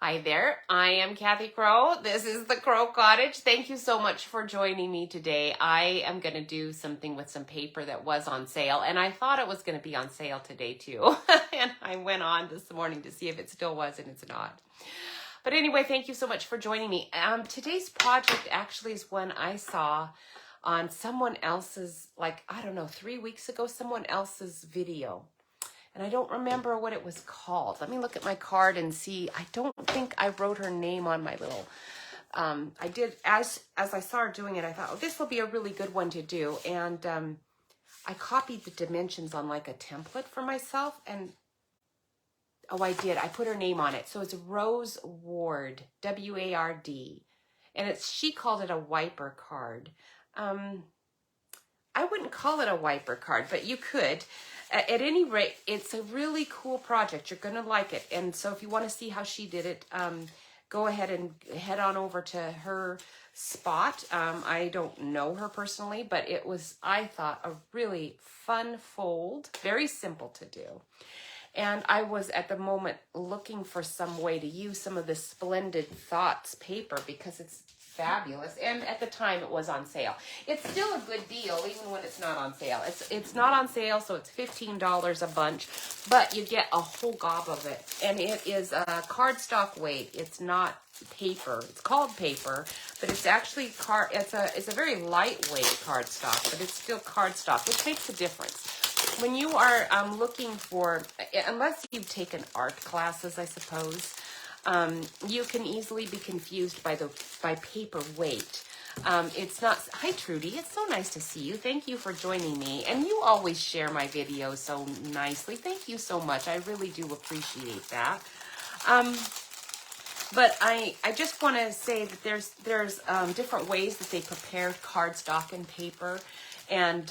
Hi there, I am Kathy Crow. This is the Crow Cottage. Thank you so much for joining me today. I am going to do something with some paper that was on sale, and I thought it was going to be on sale today too. And I went on this morning to see if it still was, and it's not. But anyway, thank you so much for joining me. Today's project actually is one I saw on someone else's, I don't know, 3 weeks ago, someone else's video. And I don't remember what it was called. Let me look at my card and see. I don't think I wrote her name on my little, I did, as I saw her doing it, I thought, oh, this will be a really good one to do. And I copied the dimensions on like a template for myself. And, oh, I did. I put her name on it. So it's Rose Ward, W-A-R-D. And she called it a wiper card. I wouldn't call it a wiper card, but you could. At any rate, it's a really cool project. You're going to like it. And so if you want to see how she did it, go ahead and head on over to her spot. I don't know her personally, but it was, I thought, a really fun fold. Very simple to do. And I was at the moment looking for some way to use some of this Splendid Thoughts paper because it's fabulous, and at the time it was on sale. It's still a good deal even when it's not on sale. It's not on sale, so it's $15 a bunch, but you get a whole gob of it, and it is a cardstock weight. It's not paper. It's called paper, but it's actually it's a very lightweight cardstock, but it's still cardstock, which makes a difference. When you are looking for, unless you've taken art classes, I suppose, you can easily be confused by paper weight. It's not. Hi, Trudy. It's so nice to see you. Thank you for joining me. And you always share my videos so nicely. Thank you so much. I really do appreciate that. But I just want to say that there's different ways that they prepare cardstock and paper, and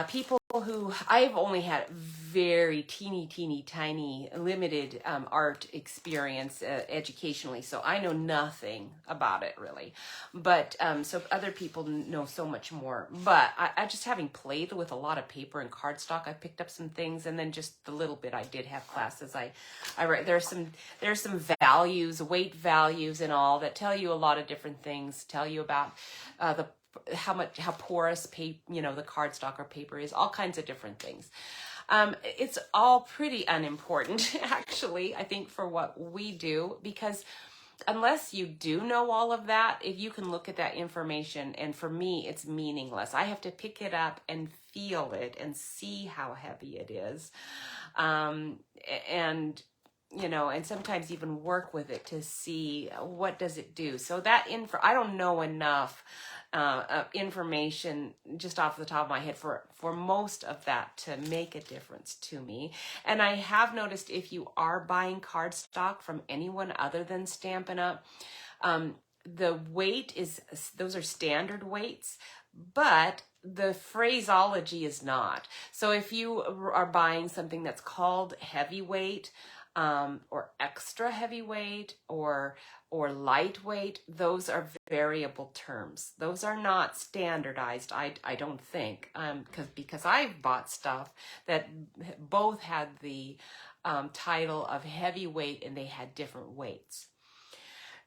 people who, I've only had very teeny tiny limited art experience educationally, so I know nothing about it really, but so other people know so much more. But I just, having played with a lot of paper and cardstock, I picked up some things, and then just the little bit I did have classes, I read, there's some values, weight values and all that tell you a lot of different things, tell you about how porous paper, the cardstock or paper is, all kinds of different things. It's all pretty unimportant, actually, I think, for what we do, because unless you do know all of that, if you can look at that information, and for me, it's meaningless. I have to pick it up and feel it and see how heavy it is. And sometimes even work with it to see what does it do. So that I don't know enough information just off the top of my head for most of that to make a difference to me. And I have noticed, if you are buying cardstock from anyone other than Stampin' Up, the weight those are standard weights, but the phraseology is not. So if you are buying something that's called heavyweight, or extra heavyweight, or lightweight, those are variable terms. Those are not standardized, I don't think, because I've bought stuff that both had the title of heavyweight and they had different weights.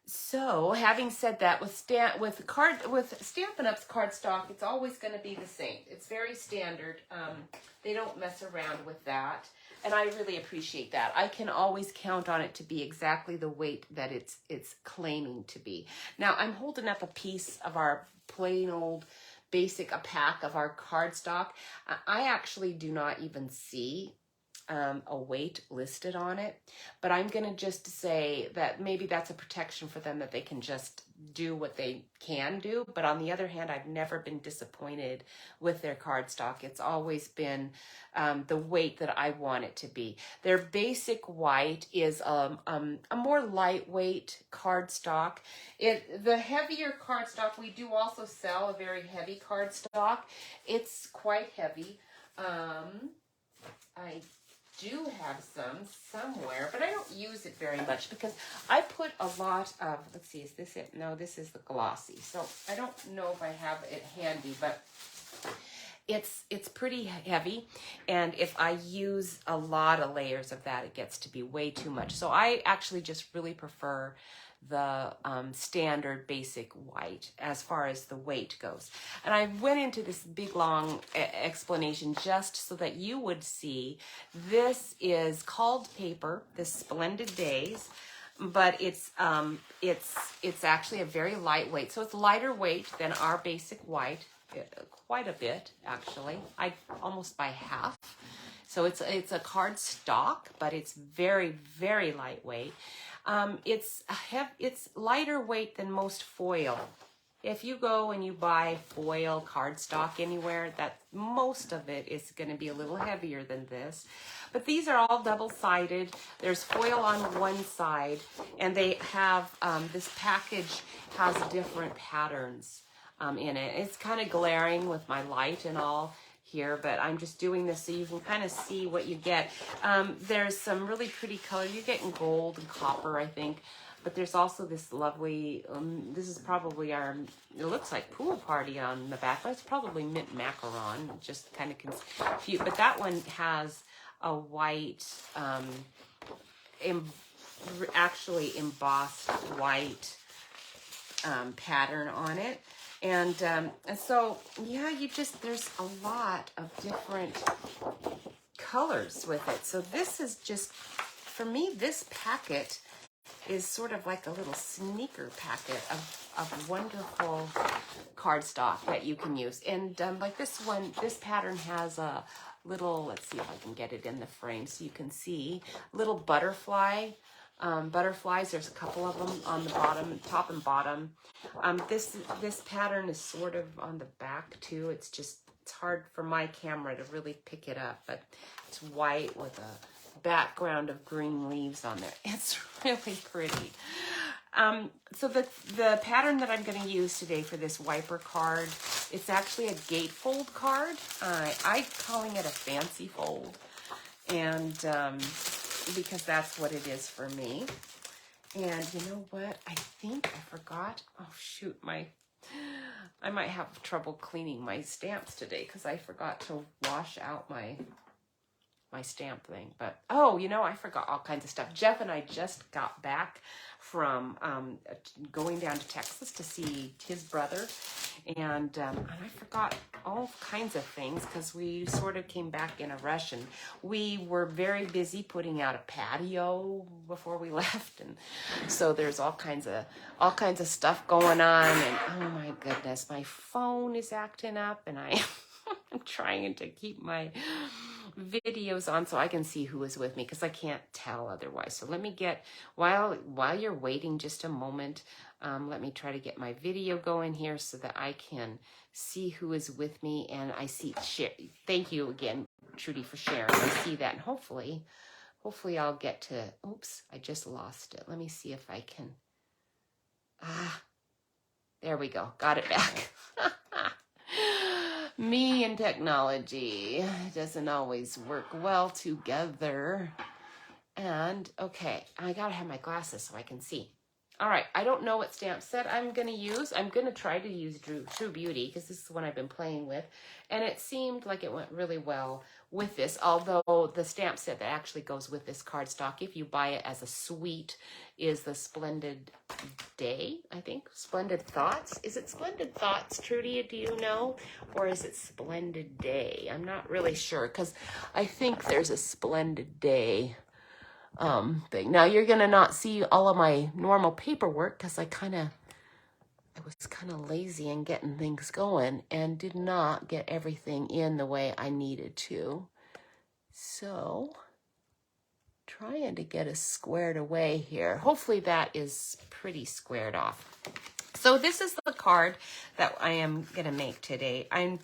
So, having said that, with Stampin' Up's cardstock, it's always going to be the same. It's very standard. They don't mess around with that. And I really appreciate that. I can always count on it to be exactly the weight that it's claiming to be. Now, I'm holding up a piece of our plain old basic, a pack of our cardstock. I actually do not even see a weight listed on it, but I'm going to just say that maybe that's a protection for them, that they can just do what they can do. But on the other hand, I've never been disappointed with their cardstock. It's always been the weight that I want it to be. Their basic white is a more lightweight cardstock. The heavier cardstock, we do also sell a very heavy cardstock. It's quite heavy. I do have some somewhere, but I don't use it very much because I put a lot of, let's see, is this it? No, this is the glossy. So I don't know if I have it handy, but it's pretty heavy, and if I use a lot of layers of that, it gets to be way too much. So I actually just really prefer the standard basic white as far as the weight goes. And I went into this big long explanation just so that you would see this is called paper, this Splendid Days, but it's actually a very lightweight. So it's lighter weight than our basic white, quite a bit actually. I almost by half. So it's a card stock, but it's very, very lightweight. It's lighter weight than most foil. If you go and you buy foil cardstock anywhere, that most of it is going to be a little heavier than this. But these are all double-sided. There's foil on one side, and they have, this package has different patterns in it. It's kind of glaring with my light and all here, but I'm just doing this so you can kind of see what you get. There's some really pretty colors. You're getting gold and copper, I think. But there's also this lovely, this is probably our, it looks like pool party on the back, but it's probably mint macaron, just kind of confused. But that one has a white, actually embossed white pattern on it. And so, yeah, there's a lot of different colors with it. So this is just, for me, this packet is sort of like a little sneaker packet of wonderful cardstock that you can use. And like this one, this pattern has a little, let's see if I can get it in the frame so you can see, little butterflies. There's a couple of them on the bottom, top and bottom. This pattern is sort of on the back too. It's hard for my camera to really pick it up, but it's white with a background of green leaves on there. It's really pretty. So the pattern that I'm going to use today for this wiper card, it's actually a gatefold card. I'm calling it a fancy fold, and because that's what it is for me. And you know what? I think I forgot. Oh shoot, I might have trouble cleaning my stamps today because I forgot to wash out my stamp thing. But oh, you know, I forgot all kinds of stuff. Jeff and I just got back from going down to Texas to see his brother, and I forgot all kinds of things because we sort of came back in a rush, and we were very busy putting out a patio before we left, and so there's all kinds of stuff going on. And oh my goodness, my phone is acting up, and I'm trying to keep my videos on so I can see who is with me because I can't tell otherwise. So let me get, while you're waiting just a moment, let me try to get my video going here so that I can see who is with me. And I see, thank you again, Trudy, for sharing. I see that, and hopefully I'll get to, oops, I just lost it. Let me see if I can, there we go, got it back. Me and technology doesn't always work well together. And okay, I gotta have my glasses so I can see. All right, I don't know what stamp set I'm gonna use. I'm gonna try to use True Beauty because this is the one I've been playing with, and it seemed like it went really well with this, although the stamp set that actually goes with this cardstock, if you buy it as a suite, is the Splendid Day, I think. Splendid Thoughts. Is it Splendid Thoughts, Trudy? Do you know? Or is it Splendid Day? I'm not really sure because I think there's a Splendid Day thing. Now you're gonna not see all of my normal paperwork because I was kind of lazy in getting things going and did not get everything in the way I needed to. So, trying to get us squared away here. Hopefully that is pretty squared off. So this is the card that I am going to make today. I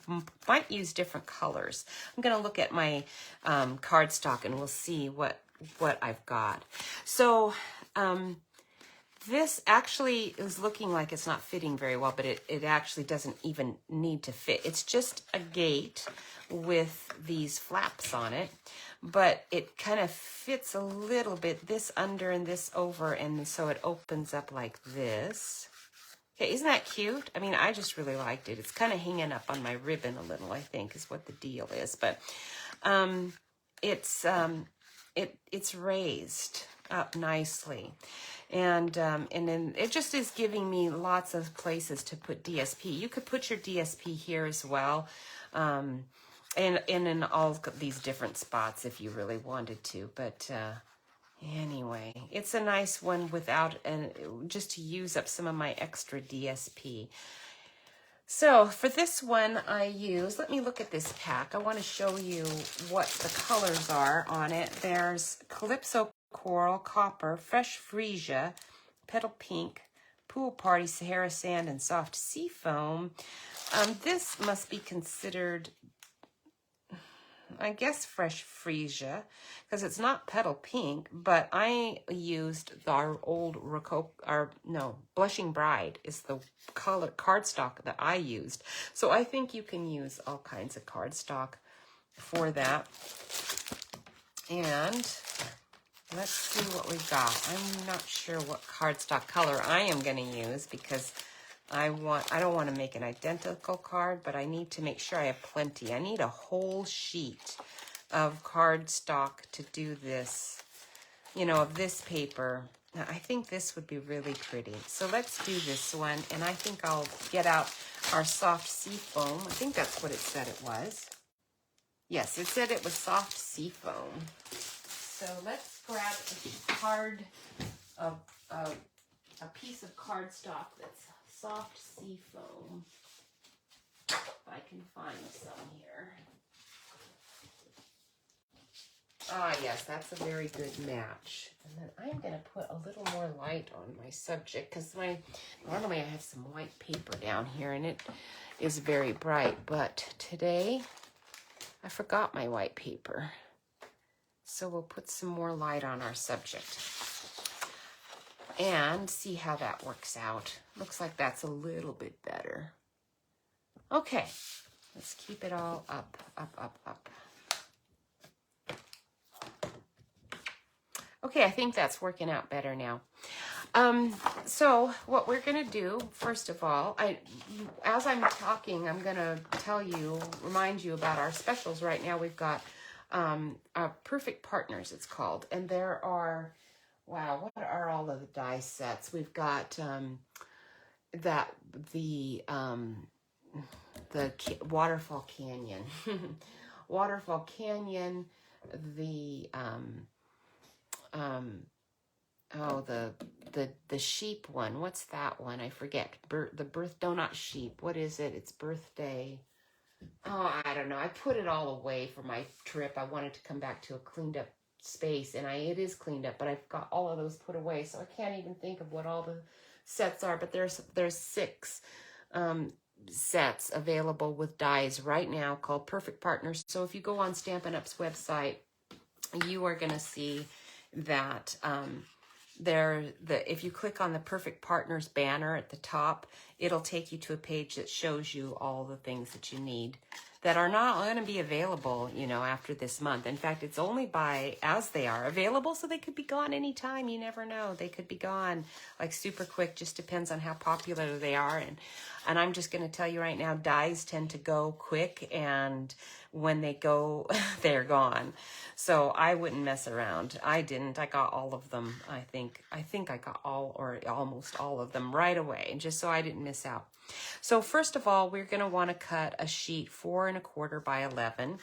might use different colors. I'm going to look at my cardstock and we'll see what I've got. So, this actually is looking like it's not fitting very well, but it actually doesn't even need to fit. It's just a gate with these flaps on it, but it kind of fits a little bit, this under and this over, and so it opens up like this. Okay, isn't that cute? I mean, I just really liked it. It's kind of hanging up on my ribbon a little, I think, is what the deal is. But it's it's raised up nicely, and then it just is giving me lots of places to put DSP. You could put your DSP here as well, and in all these different spots if you really wanted to. But anyway, it's a nice one without, and just to use up some of my extra DSP. So for this one I use, let me look at this pack. I want to show you what the colors are on it. There's Calypso Coral, Copper, Fresh Freesia, Petal Pink, Pool Party, Sahara Sand, and Soft Sea Foam. This must be considered, I guess, Fresh Freesia, because it's not Petal Pink, but I used our old Blushing Bride is the color cardstock that I used. So I think you can use all kinds of cardstock for that. And let's see what we got. I'm not sure what cardstock color I am going to use because I don't want to make an identical card, but I need to make sure I have plenty. I need a whole sheet of cardstock to do this, you know, of this paper. Now, I think this would be really pretty. So let's do this one, and I think I'll get out our Soft Sea Foam. I think that's what it said it was. Yes, it said it was Soft Sea Foam. So let's grab a piece of cardstock that's Soft Sea Foam, if I can find some here. Ah, yes, that's a very good match. And then I'm going to put a little more light on my subject because normally I have some white paper down here and it is very bright, but today I forgot my white paper. So we'll put some more light on our subject and see how that works out. Looks like that's a little bit better. Okay, let's keep it all up, up, up, up. Okay, I think that's working out better now. So what we're going to do, first of all, as I'm talking, I'm going to remind you about our specials right now. We've got Perfect Partners, it's called. And there are, wow, what are all of the die sets? We've got the Waterfall Canyon. Waterfall Canyon, the the sheep one. What's that one? I forget. Not sheep. What is it? It's birthday. Oh, I don't know. I put it all away for my trip. I wanted to come back to a cleaned up space, and it is cleaned up, but I've got all of those put away, so I can't even think of what all the sets are. But there's 6 sets available with dies right now called Perfect Partners. So if you go on Stampin' Up's website, you are going to see that if you click on the Perfect Partners banner at the top, it'll take you to a page that shows you all the things that you need that are not going to be available, you know, after this month. In fact, it's only by as they are available, so they could be gone anytime. You never know. They could be gone like super quick. Just depends on how popular they are. And I'm just going to tell you right now, dies tend to go quick, and when they go, they're gone. So I wouldn't mess around. I didn't. I got all of them. I think I got all or almost all of them right away, just so I didn't miss out. So first of all, we're going to want to cut a sheet 4 1/4 by 11.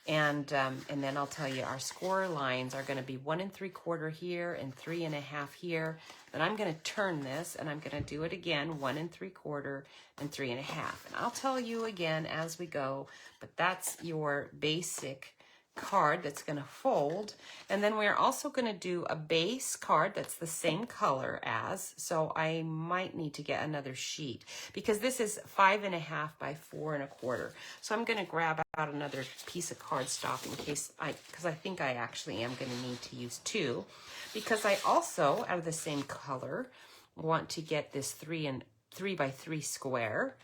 And then I'll tell you our score lines are going to be 1 3/4 here and 3 1/2 here. Then I'm going to turn this and I'm going to do it again, 1 3/4 and 3 1/2. And I'll tell you again as we go, but that's your basic card that's going to fold. And then we're also going to do a base card that's the same color as, so I might need to get another sheet because this is 5 1/2 by 4 1/4. So I'm going to grab out another piece of cardstock in case because I think I actually am going to need to use 2, because I also, out of the same color, want to get this 3 by 3 square,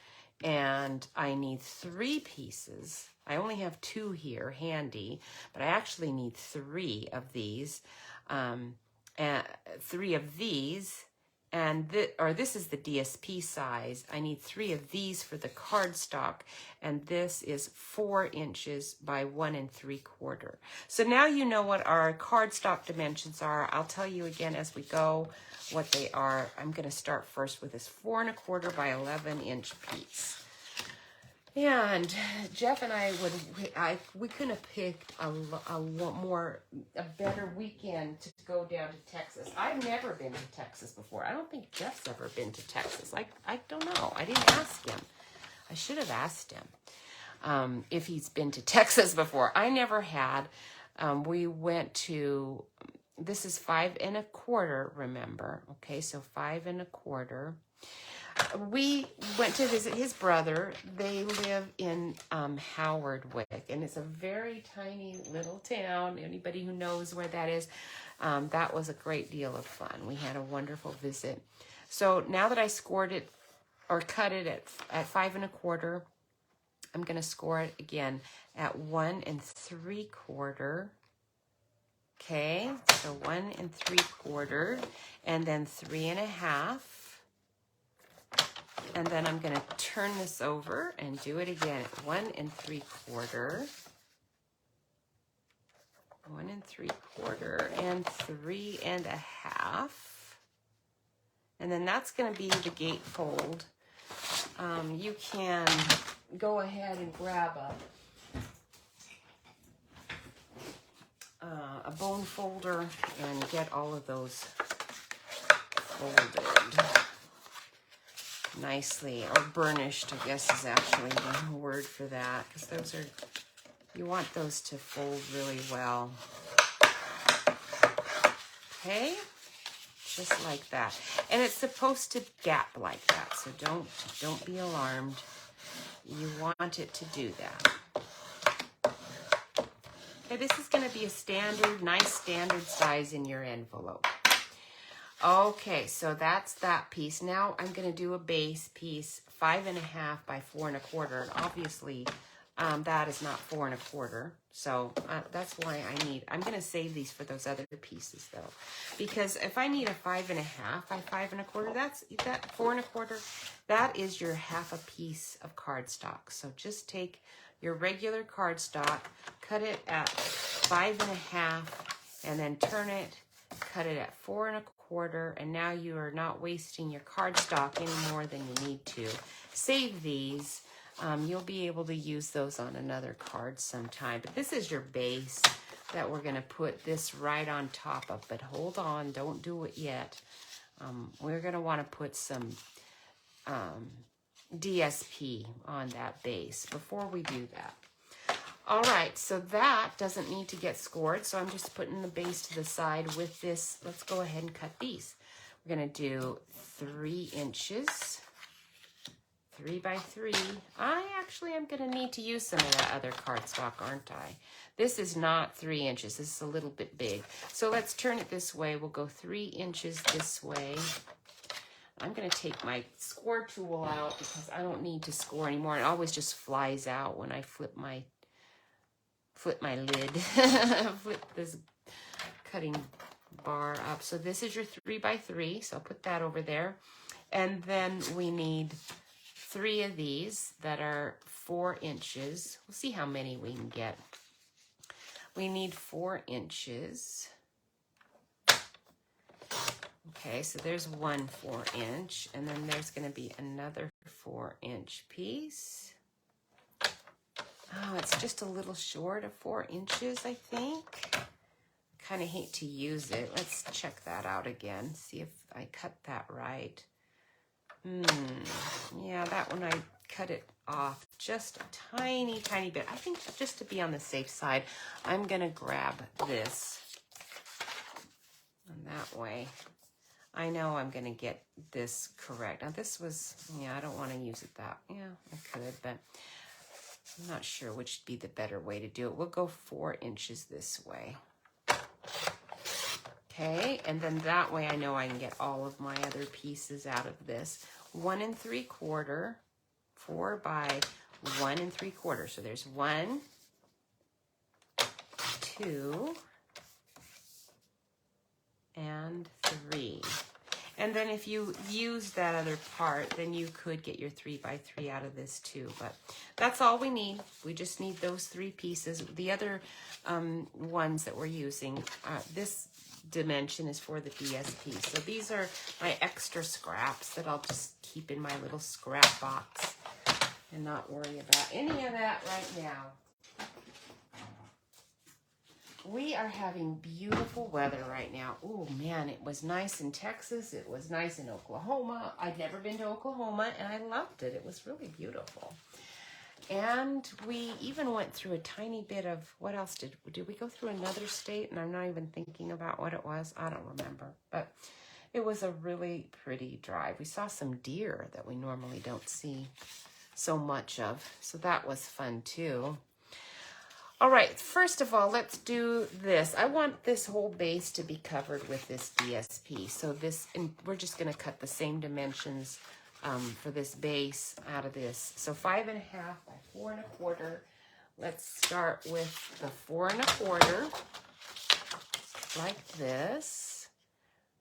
and I need 3 pieces. I only have 2 here handy, but I actually need 3 of these, 3 of these, and this is the DSP size. I need 3 of these for the cardstock, and this is 4 inches by 1 3/4. So now you know what our cardstock dimensions are. I'll tell you again as we go what they are. I'm going to start first with this 4 1/4 by 11 inch piece. And Jeff and we couldn't have picked a better weekend to go down to Texas. I've never been to Texas before. I don't think Jeff's ever been to Texas. I don't know. I didn't ask him. I should have asked him if he's been to Texas before. I never had. We went to, this is 5 1/4, remember? Okay, so 5 1/4. We went to visit his brother. They live in Howardwick, and it's a very tiny little town. Anybody who knows where that is, that was a great deal of fun. We had a wonderful visit. So now that I scored it or cut it at 5 1/4, I'm going to score it again at 1 3/4. Okay, so 1 3/4, and then 3 1/2. And then I'm going to turn this over and do it again. 1 3/4, 1 3/4, and 3 1/2. And then that's going to be the gatefold. You can go ahead and grab a bone folder and get all of those folded nicely, or burnished, I guess is actually the word for that, because those are, you want those to fold really well. Okay, just like that. And it's supposed to gap like that, so don't be alarmed. You want it to do that. Okay, this is going to be a standard, nice standard size in your envelope. Okay, so that's that piece. Now I'm going to do a base piece, 5 1/2 by 4 1/4. And obviously, that is not 4 1/4. So that's why I'm going to save these for those other pieces though. Because if I need a 5 1/2 by 5 1/4, that 4 1/4, that is your half a piece of cardstock. So just take your regular cardstock, cut it at 5 1/2, and then turn it, cut it at 4 1/4, and now you are not wasting your cardstock any more than you need to. Save these. You'll be able to use those on another card sometime. But this is your base that we're going to put this right on top of. But hold on, don't do it yet. We're going to want to put some DSP on that base before we do that. All right, so that doesn't need to get scored, so I'm just putting the base to the side with this. Let's go ahead and cut these. We're going to do 3 inches, 3 by 3. I actually am going to need to use some of that other cardstock, aren't I? This is not 3 inches. This is a little bit big. So let's turn it this way. We'll go 3 inches this way. I'm going to take my score tool out because I don't need to score anymore. It always just flies out when I flip my lid, flip this cutting bar up. So this is your 3 by 3. So I'll put that over there. And then we need 3 of these that are 4 inches. We'll see how many we can get. We need 4 inches. Okay, so there's one 4-inch, and then there's going to be another 4-inch piece. Oh, it's just a little short of 4 inches, I think. Kind of hate to use it. Let's check that out again. See if I cut that right. Yeah, that one I cut it off just a tiny, tiny bit. I think just to be on the safe side, I'm going to grab this. And that way, I know I'm going to get this correct. Now this was, yeah, I don't want to use it that. Yeah, I could, but I'm not sure which would be the better way to do it. We'll go 4 inches this way. Okay, and then that way I know I can get all of my other pieces out of this. 1 3/4, 4 by 1 3/4. So there's 1, 2, and 3. And then if you use that other part, then you could get your 3x3 out of this too. But that's all we need. We just need those 3 pieces. The other ones that we're using, this dimension is for the DSP. So these are my extra scraps that I'll just keep in my little scrap box and not worry about any of that right now. We are having beautiful weather right now. Oh man, it was nice in Texas. It was nice in Oklahoma. I'd never been to Oklahoma and I loved it. It was really beautiful. And we even went through a tiny bit of, what else did we go through another state? And I'm not even thinking about what it was. I don't remember. But it was a really pretty drive. We saw some deer that we normally don't see so much of. So that was fun too. All right, first of all, let's do this. I want this whole base to be covered with this DSP. So this, and we're just gonna cut the same dimensions for this base out of this. So 5.5 by 4 1/4. Let's start with the 4 1/4, like this,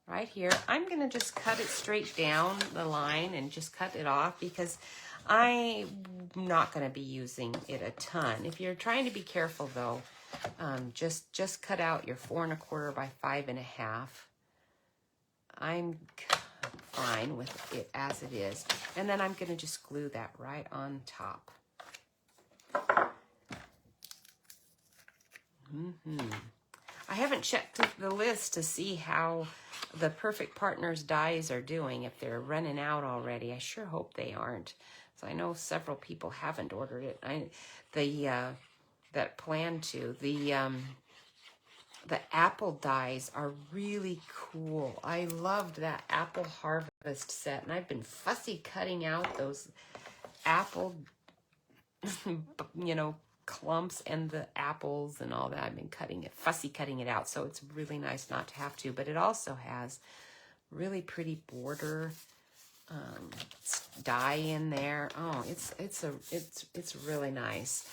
right here. I'm gonna just cut it straight down the line and just cut it off because I'm not going to be using it a ton. If you're trying to be careful though, just cut out your 4 1/4 by 5.5. I'm fine with it as it is. And then I'm going to just glue that right on top. I haven't checked the list to see how the Perfect Partners dies are doing, if they're running out already. I sure hope they aren't. So I know several people haven't ordered it. That plan to. The apple dies are really cool. I loved that apple harvest set, and I've been fussy cutting out those apple, clumps and the apples and all that. I've been fussy cutting it out. So it's really nice not to have to. But it also has really pretty border dye in there. Oh, it's really nice.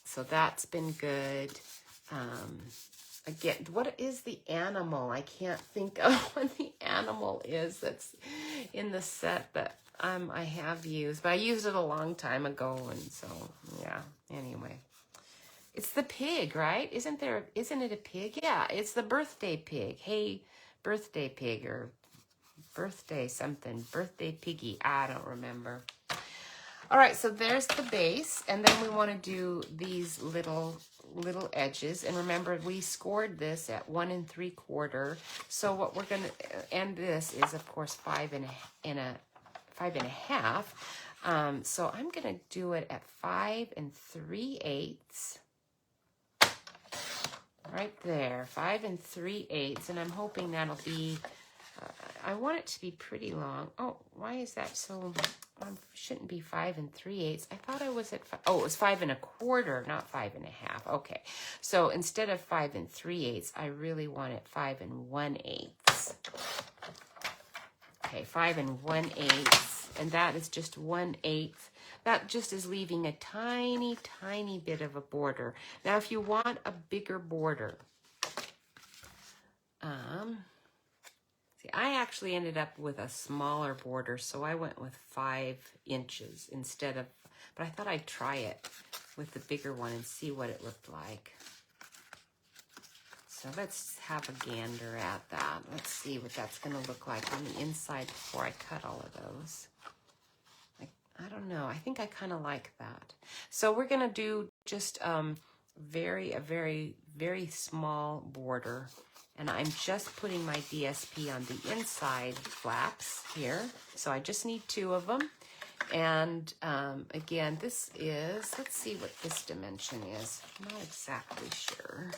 So that's been good. Again, what is the animal? I can't think of what the animal is that's in the set that I have used, but I used it a long time ago, and so yeah. Anyway, it's the pig, right? Isn't it a pig? Yeah, it's the birthday pig. Hey, birthday pig, or birthday something, birthday piggy, I don't remember. All right, so there's the base, and then we want to do these little edges. And remember, we scored this at 1 3/4. So what we're gonna, and this is of course 5.5. So I'm gonna do it at 5 3/8. Right there, 5 3/8, and I'm hoping that'll be. I want it to be pretty long. Oh, why is that so? Shouldn't be 5 3/8. I thought I was at 5. Oh, it was 5 1/4, not 5.5. Okay, so instead of 5 3/8, I really want it 5 1/8. Okay, 5 1/8, and that is just 1/8. That just is leaving a tiny, tiny bit of a border. Now, if you want a bigger border, I actually ended up with a smaller border, so I went with 5 inches instead of, but I thought I'd try it with the bigger one and see what it looked like. So let's have a gander at that. Let's see what that's going to look like on the inside before I cut all of those. I don't know. I think I kind of like that. So we're going to do just a very, very small border. And I'm just putting my DSP on the inside flaps here. So I just need 2 of them. And again, this is, let's see what this dimension is. I'm not exactly sure.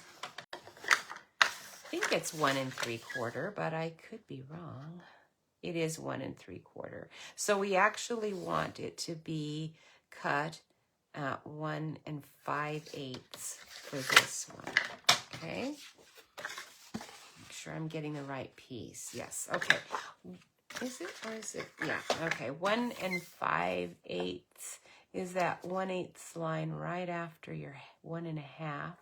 I think it's 1 3/4, but I could be wrong. It is 1 3/4. So we actually want it to be cut 1 5/8 for this one. Okay. I'm getting the right piece. Yes. Okay. Is it, or is it? Yeah. Okay. 1 5/8 is that 1/8 line right after your 1 1/2,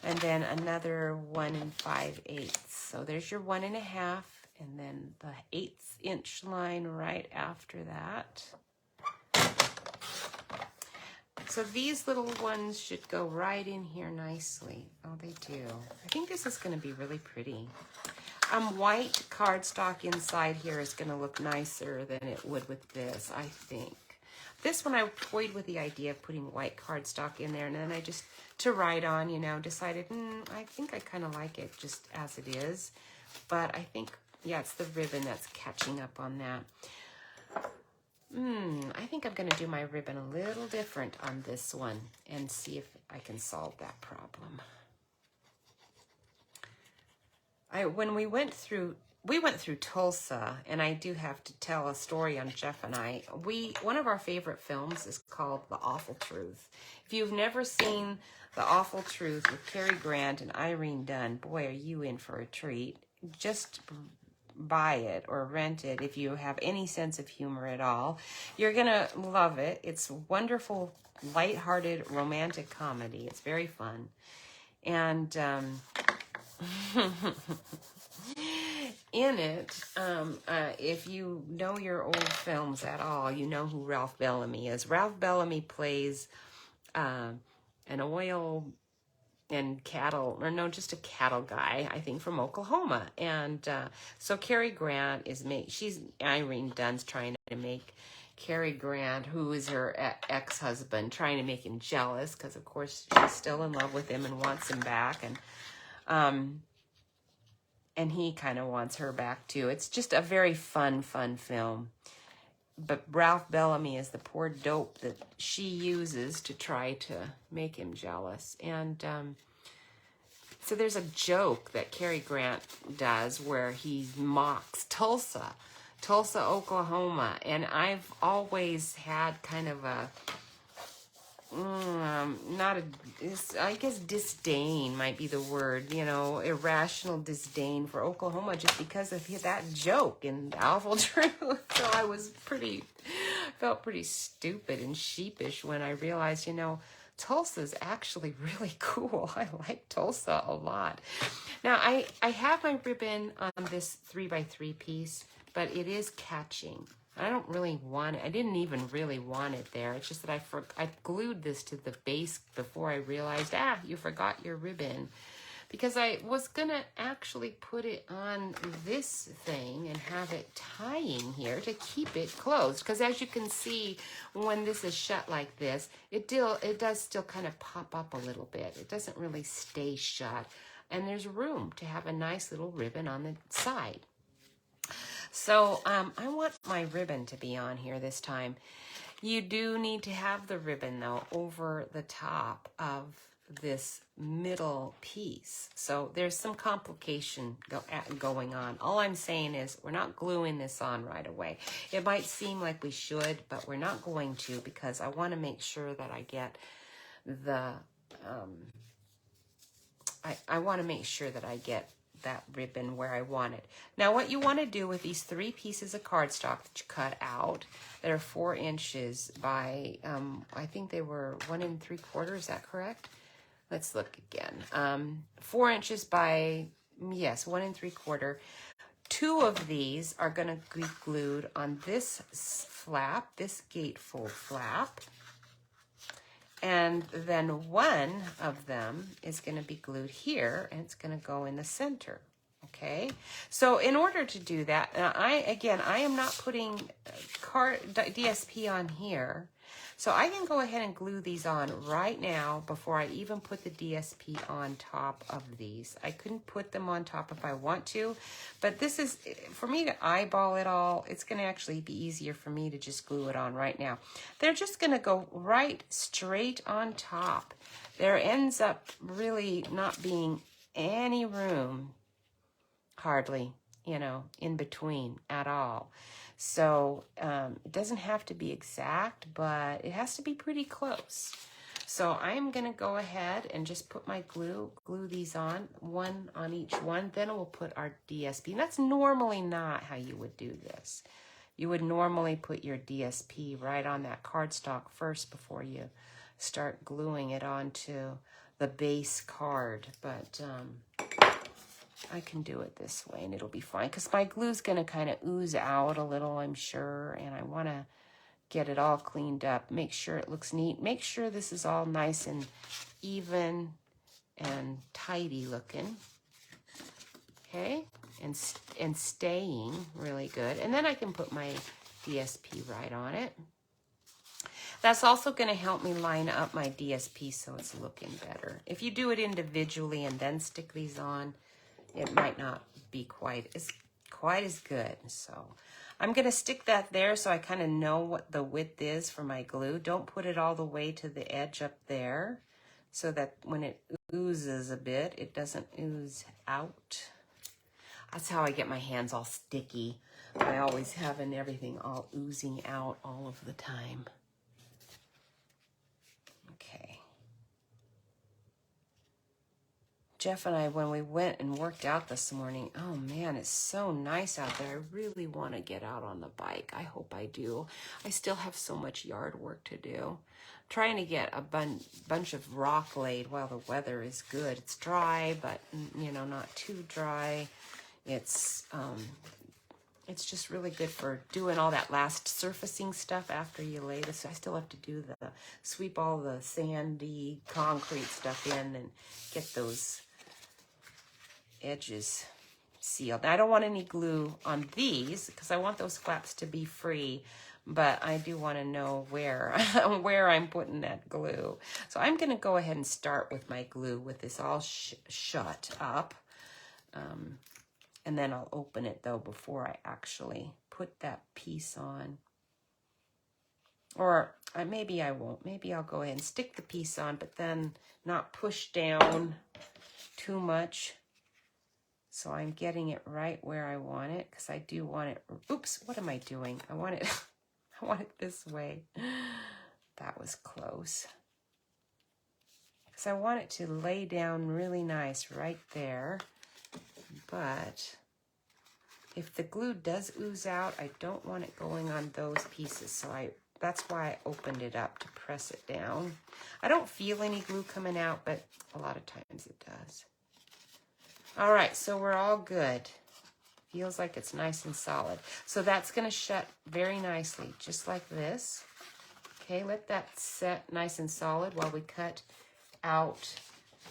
and then another 1 5/8. So there's your 1 1/2, And then the 1/8 inch line right after that. So these little ones should go right in here nicely. Oh, they do. I think this is going to be really pretty. White cardstock inside here is going to look nicer than it would with this, I think. This one I toyed with the idea of putting white cardstock in there, and then I just, to write on, you know, decided, I think I kind of like it just as it is. But I think, yeah, it's the ribbon that's catching up on that. I think I'm going to do my ribbon a little different on this one and see if I can solve that problem. When we went through Tulsa, and I do have to tell a story on Jeff and I. One of our favorite films is called The Awful Truth. If you've never seen The Awful Truth with Cary Grant and Irene Dunne, boy, are you in for a treat. Just buy it or rent it if you have any sense of humor at all. You're gonna love it. It's wonderful, lighthearted, romantic comedy. It's very fun. And in it, if you know your old films at all, you know who Ralph Bellamy is. Ralph Bellamy plays an oil and cattle, or no, just a cattle guy, I think, from Oklahoma. And so Cary Grant is she's Irene Dunn's trying to make Cary Grant, who is her ex-husband, trying to make him jealous because, of course, she's still in love with him and wants him back. And he kind of wants her back, too. It's just a very fun film. But Ralph Bellamy is the poor dope that she uses to try to make him jealous. And so there's a joke that Cary Grant does where he mocks Tulsa, Oklahoma. And I've always had kind of a, I guess disdain might be the word, you know, irrational disdain for Oklahoma just because of that joke in Awful Truth. So I felt pretty stupid and sheepish when I realized, you know, Tulsa's actually really cool. I like Tulsa a lot. Now I have my ribbon on this 3x3 piece, but it is catching. I don't really want it. I didn't even really want it there. It's just that I glued this to the base before I realized, you forgot your ribbon. Because I was going to actually put it on this thing and have it tying here to keep it closed. Because as you can see, when this is shut like this, it does still kind of pop up a little bit. It doesn't really stay shut. And there's room to have a nice little ribbon on the side. So I want my ribbon to be on here this time. You do need to have the ribbon, though, over the top of this middle piece. So there's some complication going on. All I'm saying is we're not gluing this on right away. It might seem like we should, but we're not going to because I want to make sure that I get the... I want to make sure that I get that ribbon where I want it. Now what you want to do with these 3 pieces of cardstock that you cut out that are 4 inches by, I think they were 1 3/4, is that correct? Let's look again. 4 inches by, yes, 1 3/4. 2 of these are going to be glued on this flap, this gatefold flap. And then 1 of them is going to be glued here, and it's going to go in the center, okay? So in order to do that, I am not putting DSP on here. So I can go ahead and glue these on right now before I even put the DSP on top of these. I couldn't put them on top if I want to, but this is, for me to eyeball it all, it's going to actually be easier for me to just glue it on right now. They're just going to go right straight on top. There ends up really not being any room, hardly, you know, in between at all. So it doesn't have to be exact, but it has to be pretty close. So I'm going to go ahead and just put my glue these on, 1 on each one. Then we'll put our DSP. And that's normally not how you would do this. You would normally put your DSP right on that cardstock first before you start gluing it onto the base card. But I can do it this way and it'll be fine because my glue's going to kind of ooze out a little, I'm sure, and I want to get it all cleaned up, make sure it looks neat, make sure this is all nice and even and tidy looking, okay, and staying really good. And then I can put my DSP right on it. That's also going to help me line up my DSP so it's looking better. If you do it individually and then stick these on, it might not be quite as good. So I'm going to stick that there so I kind of know what the width is for my glue. Don't put it all the way to the edge up there so that when it oozes a bit, it doesn't ooze out. That's how I get my hands all sticky. I always having everything all oozing out all of the time. Okay. Jeff and I, when we went and worked out this morning, oh man, it's so nice out there. I really want to get out on the bike. I hope I do. I still have so much yard work to do. I'm trying to get a bunch of rock laid while the weather is good. It's dry, but you know, not too dry. It's just really good for doing all that last surfacing stuff after you lay this. I still have to do sweep all the sandy concrete stuff in and get those edges sealed. Now, I don't want any glue on these because I want those flaps to be free, but I do want to know where I'm putting that glue. So I'm going to go ahead and start with my glue with this all shut up. And then I'll open it though before I actually put that piece on. Or maybe I won't. Maybe I'll go ahead and stick the piece on, but then not push down too much. So I'm getting it right where I want it because I do want it. Oops, what am I doing? I want it this way. That was close. Because I want it to lay down really nice right there. But if the glue does ooze out, I don't want it going on those pieces. So that's why I opened it up to press it down. I don't feel any glue coming out, but a lot of times it does. All right, so we're all good. Feels like it's nice and solid. So that's going to shut very nicely, just like this. Okay, let that set nice and solid while we cut out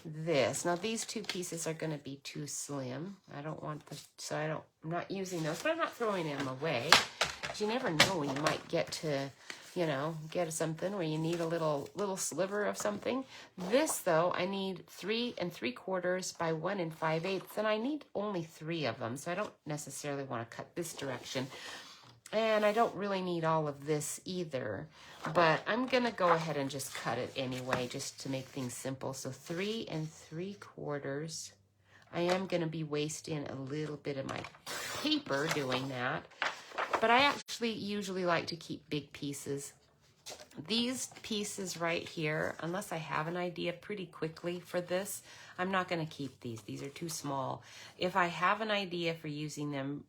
this. Now these two pieces are going to be too slim. I don't want I'm not using those, but I'm not throwing them away. You never know when you might get to, get something where you need a little sliver of something. This though, I need 3 3/4 by 1 5/8, and I need only 3 of them. So I don't necessarily want to cut this direction. And I don't really need all of this either, but I'm going to go ahead and just cut it anyway, just to make things simple. So 3 3/4. I am going to be wasting a little bit of my paper doing that, but I actually usually like to keep big pieces. These pieces right here, unless I have an idea pretty quickly for this, I'm not going to keep these. These are too small. If I have an idea for using them,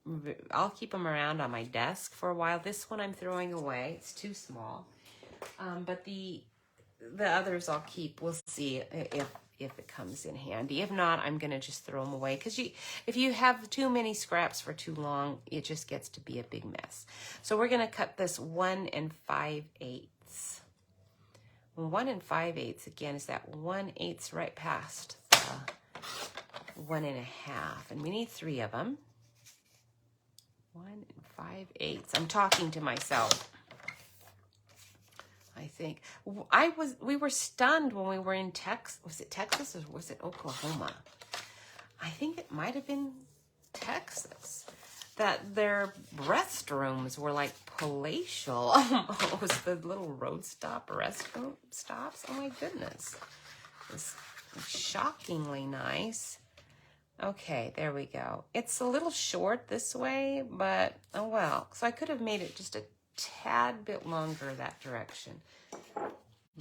I'll keep them around on my desk for a while. This one I'm throwing away. It's too small. But the others I'll keep. We'll see if it comes in handy. If not, I'm going to just throw them away. Because if you have too many scraps for too long, it just gets to be a big mess. So we're going to cut this 1 5/8. 1 5/8, again, is that 1/8 right past the 1 1/2. And we need 3 of them. 1 5/8. I'm talking to myself. I think we were stunned when we were in Texas. Was it Texas or was it Oklahoma? I think it might have been Texas. That their restrooms were like palatial almost. The little road stop restroom stops. Oh my goodness. It's shockingly nice. Okay, there we go. It's a little short this way, but oh well. So I could have made it just a tad bit longer that direction.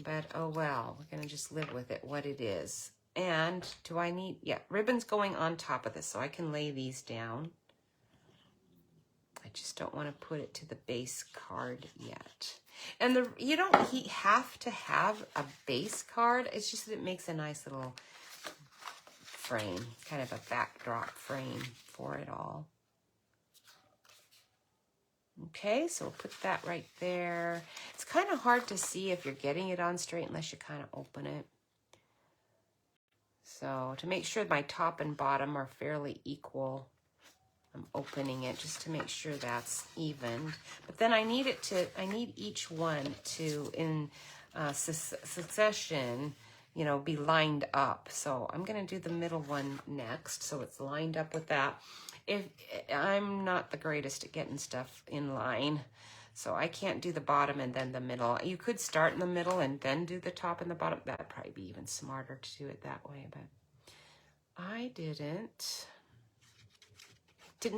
But oh well, we're going to just live with it, what it is. And do I need, ribbons going on top of this so I can lay these down. I just don't want to put it to the base card yet. And you don't have to have a base card. It's just that it makes a nice little frame, kind of a backdrop frame for it all. Okay, so we'll put that right there. It's kind of hard to see if you're getting it on straight unless you kind of open it. So to make sure my top and bottom are fairly equal, I'm opening it just to make sure that's even. But then I need each one to, in succession, you know, be lined up. So I'm going to do the middle one next, so it's lined up with that. If I'm not the greatest at getting stuff in line, so I can't do the bottom and then the middle. You could start in the middle and then do the top and the bottom. That'd probably be even smarter to do it that way, but I didn't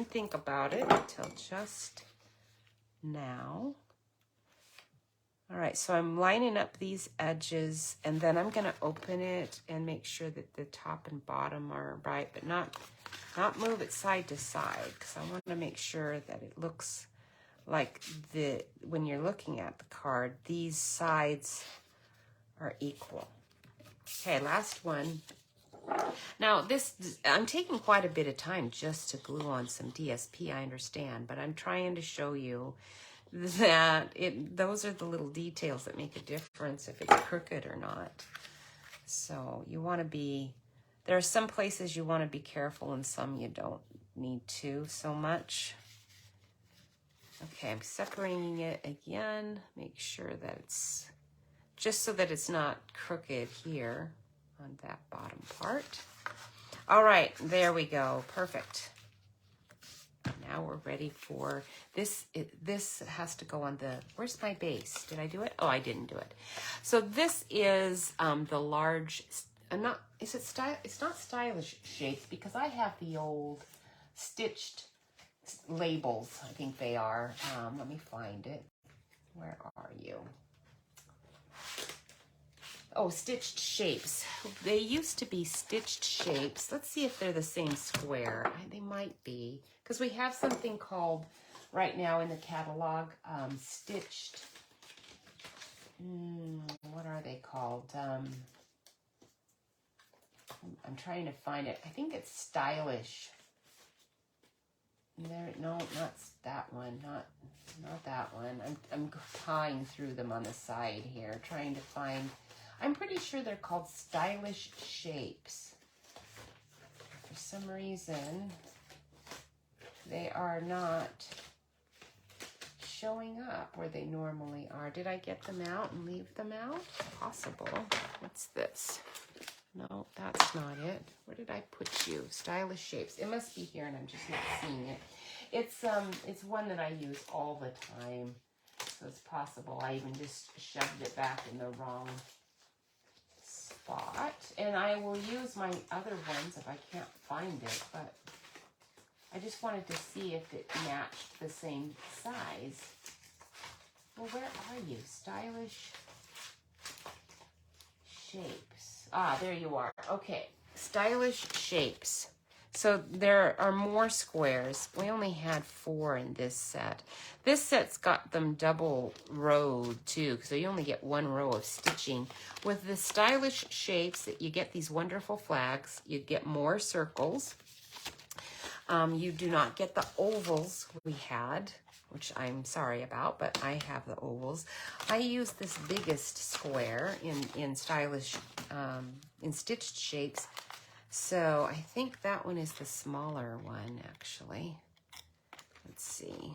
think about it until just now. All right, so I'm lining up these edges, and then I'm going to open it and make sure that the top and bottom are right, but not move it side to side, because I want to make sure that it looks like when you're looking at the card, these sides are equal. Okay, last one. Now I'm taking quite a bit of time just to glue on some DSP, I understand, but I'm trying to show you that those are the little details that make a difference if it's crooked or not. So you want to be, there are some places you want to be careful and some you don't need to so much. Okay, I'm separating it again, make sure that it's, just so that it's not crooked here on that bottom part. All right, there we go, perfect. Now we're ready for this. This has to go on the, where's my base? Did I do it? Oh, I didn't do it. So this is the large, it's not stylish shapes because I have the old stitched labels, I think they are. Let me find it. Where are you? Oh, stitched shapes. They used to be stitched shapes. Let's see if they're the same square. They might be, because we have something called, right now in the catalog, stitched, what are they called? I'm trying to find it. I think it's stylish. No, not that one. Not that one. I'm tying through them on the side here, trying to find. I'm pretty sure they're called stylish shapes. For some reason, they are not showing up where they normally are. Did I get them out and leave them out? Possible. What's this? No, that's not it. Where did I put you? Stylish shapes. It must be here and I'm just not seeing it. It's one that I use all the time. So it's possible I even just shoved it back in the wrong spot. And I will use my other ones if I can't find it, but I just wanted to see if it matched the same size. Well, where are you? Stylish shapes. Ah, there you are. Okay, stylish shapes. So there are more squares. We only had 4 in this set. This set's got them double rowed too, so you only get 1 row of stitching. With the stylish shapes, you get these wonderful flags. You get more circles. You do not get the ovals we had, which I'm sorry about, but I have the ovals. I use this biggest square in stylish, in stitched shapes. So I think that one is the smaller one, actually. Let's see.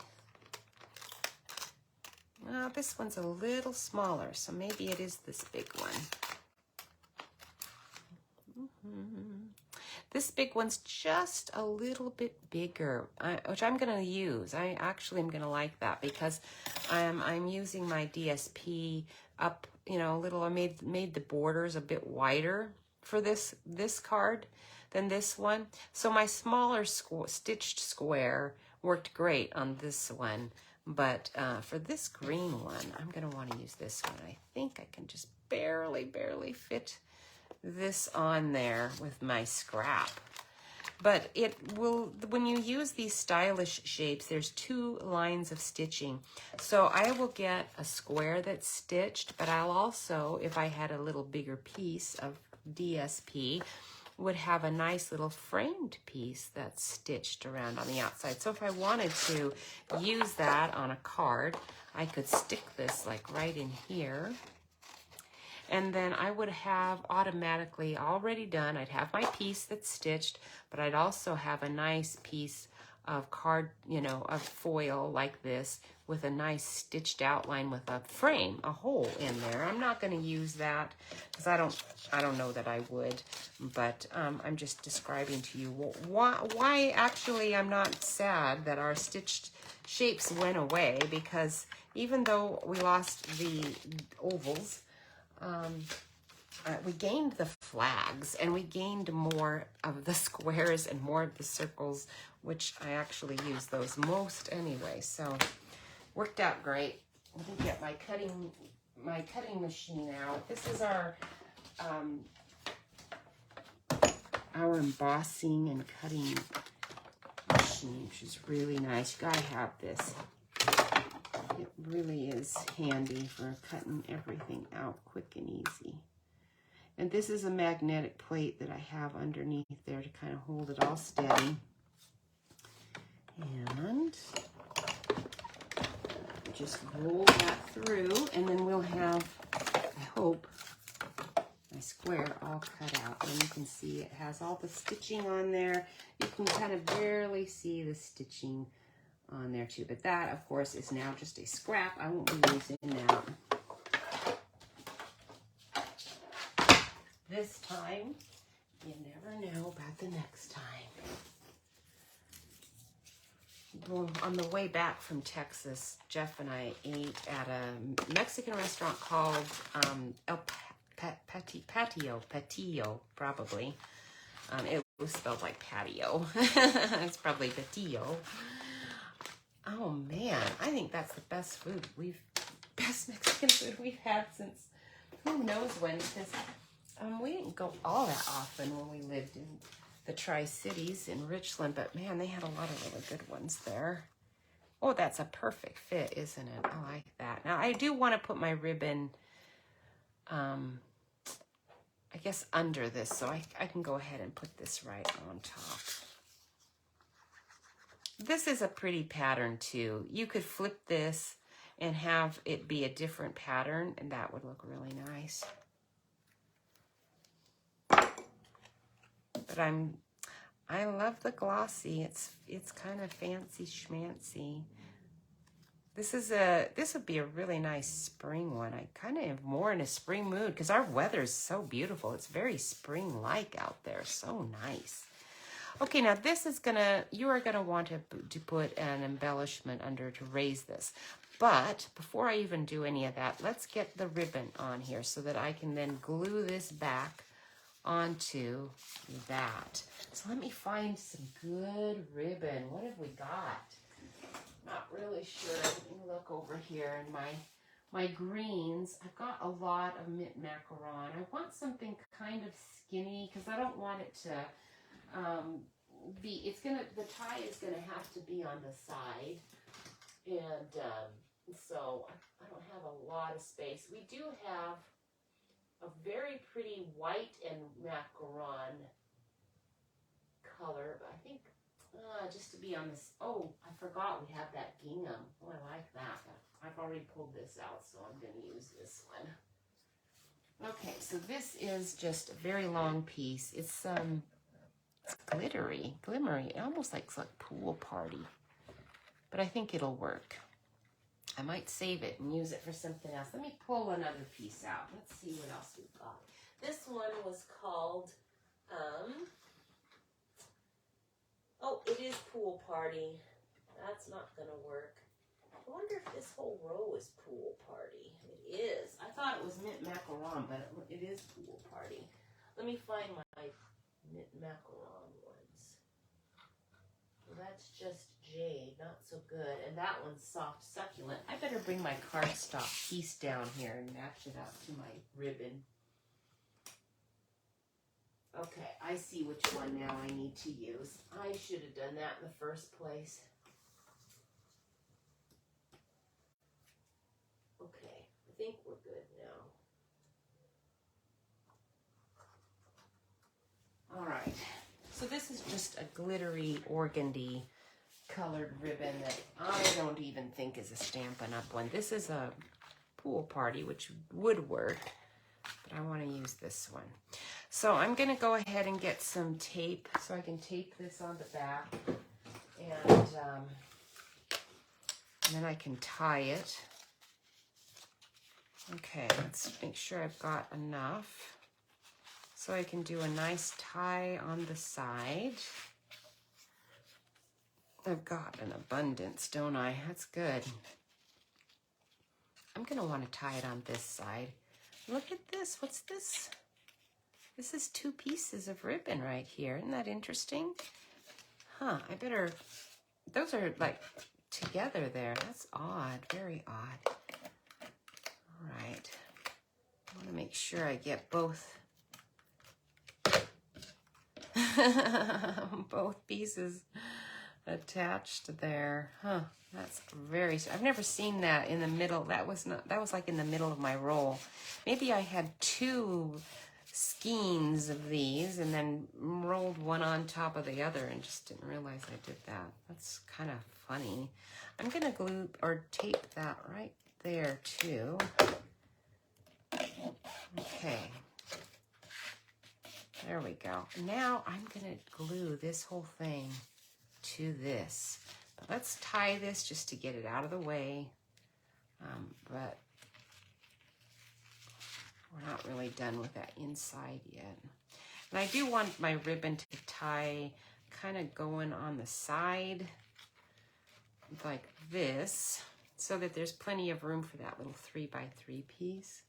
Well, this one's a little smaller, so maybe it is this big one. This big one's just a little bit bigger, which I'm going to use. I actually am going to like that because I'm using my DSP up, you know, a little. I made the borders a bit wider for this card than this one. So my smaller stitched square worked great on this one. But for this green one, I'm going to want to use this one. I think I can just barely fit this on there with my scrap. But it will, when you use these stylish shapes, there's 2 lines of stitching. So I will get a square that's stitched, but I'll also, if I had a little bigger piece of DSP, would have a nice little framed piece that's stitched around on the outside. So if I wanted to use that on a card, I could stick this like right in here. And then I would have automatically already done, I'd have my piece that's stitched, but I'd also have a nice piece of card, you know, of foil like this with a nice stitched outline with a frame, a hole in there. I'm not going to use that because I don't know that I would, but I'm just describing to you why actually I'm not sad that our stitched shapes went away, because even though we lost the ovals, we gained the flags and we gained more of the squares and more of the circles, which I actually use those most anyway. So worked out great. Let me get my cutting machine out. This is our embossing and cutting machine, which is really nice. You gotta have this. It really is handy for cutting everything out quick and easy. And this is a magnetic plate that I have underneath there to kind of hold it all steady. And just roll that through, and then we'll have, I hope, my square all cut out. And you can see it has all the stitching on there. You can kind of barely see the stitching on there too, but that of course is now just a scrap. I won't be using that this time. You never know about the next time. Well, on the way back from Texas, Jeff and I ate at a Mexican restaurant called El Patio, probably. It was spelled like patio. It's probably patio. Oh man, I think that's the best best Mexican food we've had since who knows when, because we didn't go all that often when we lived in the Tri-Cities in Richland, but man, they had a lot of really good ones there. Oh, that's a perfect fit, isn't it? I like that. Now, I do want to put my ribbon, I guess, under this, so I can go ahead and put this right on top. This is a pretty pattern too. You could flip this and have it be a different pattern, and that would look really nice. But I love the glossy. It's kind of fancy schmancy. This would be a really nice spring one. I kind of am more in a spring mood because our weather is so beautiful. It's very spring-like out there. So nice. Okay, now this is you are gonna want to put an embellishment under to raise this. But before I even do any of that, let's get the ribbon on here so that I can then glue this back onto that. So let me find some good ribbon. What have we got? Not really sure. Let me look over here in my greens. I've got a lot of mint macaron. I want something kind of skinny because I don't want it to the tie is gonna have to be on the side, and so I don't have a lot of space. We do have a very pretty white and macaron color, but I think just to be on this, oh, I forgot we have that gingham. Oh, I like that. I've already pulled this out, so I'm gonna use this one. Okay, so this is just a very long piece. It's glittery, glimmery. It almost looks like pool party, but I think it'll work. I might save it and use it for something else. Let me pull another piece out. Let's see what else we've got. This one was called, oh, it is pool party. That's not gonna work. I wonder if this whole row is pool party. It is. I thought it was mint macaron, but it is pool party. Let me find my mint macaron ones. Well, that's just jade, not so good. And that one's soft succulent. I better bring my cardstock piece down here and match it up to my ribbon. Okay, I see which one now I need to use. I should have done that in the first place. Okay, I think we're good now. All right. So this is just a glittery organdy colored ribbon that I don't even think is a Stampin' Up! One. This is a pool party, which would work, but I want to use this one. So I'm going to go ahead and get some tape so I can tape this on the back, and then I can tie it. Okay, let's make sure I've got enough so I can do a nice tie on the side. I've got an abundance, don't I? That's good. I'm going to want to tie it on this side. Look at this. What's this? This is 2 pieces of ribbon right here. Isn't that interesting? Huh, I better... Those are like together there. That's odd. Very odd. All right. I want to make sure I get both both pieces attached there. Huh, that's very... I've never seen that in the middle. That was like in the middle of my roll. Maybe I had 2 skeins of these and then rolled one on top of the other and just didn't realize I did that. That's kind of funny. I'm gonna glue or tape that right there too. Okay, there we go. Now I'm gonna glue this whole thing to this. But let's tie this just to get it out of the way. But we're not really done with that inside yet. And I do want my ribbon to tie kind of going on the side like this, so that there's plenty of room for that little 3x3 piece.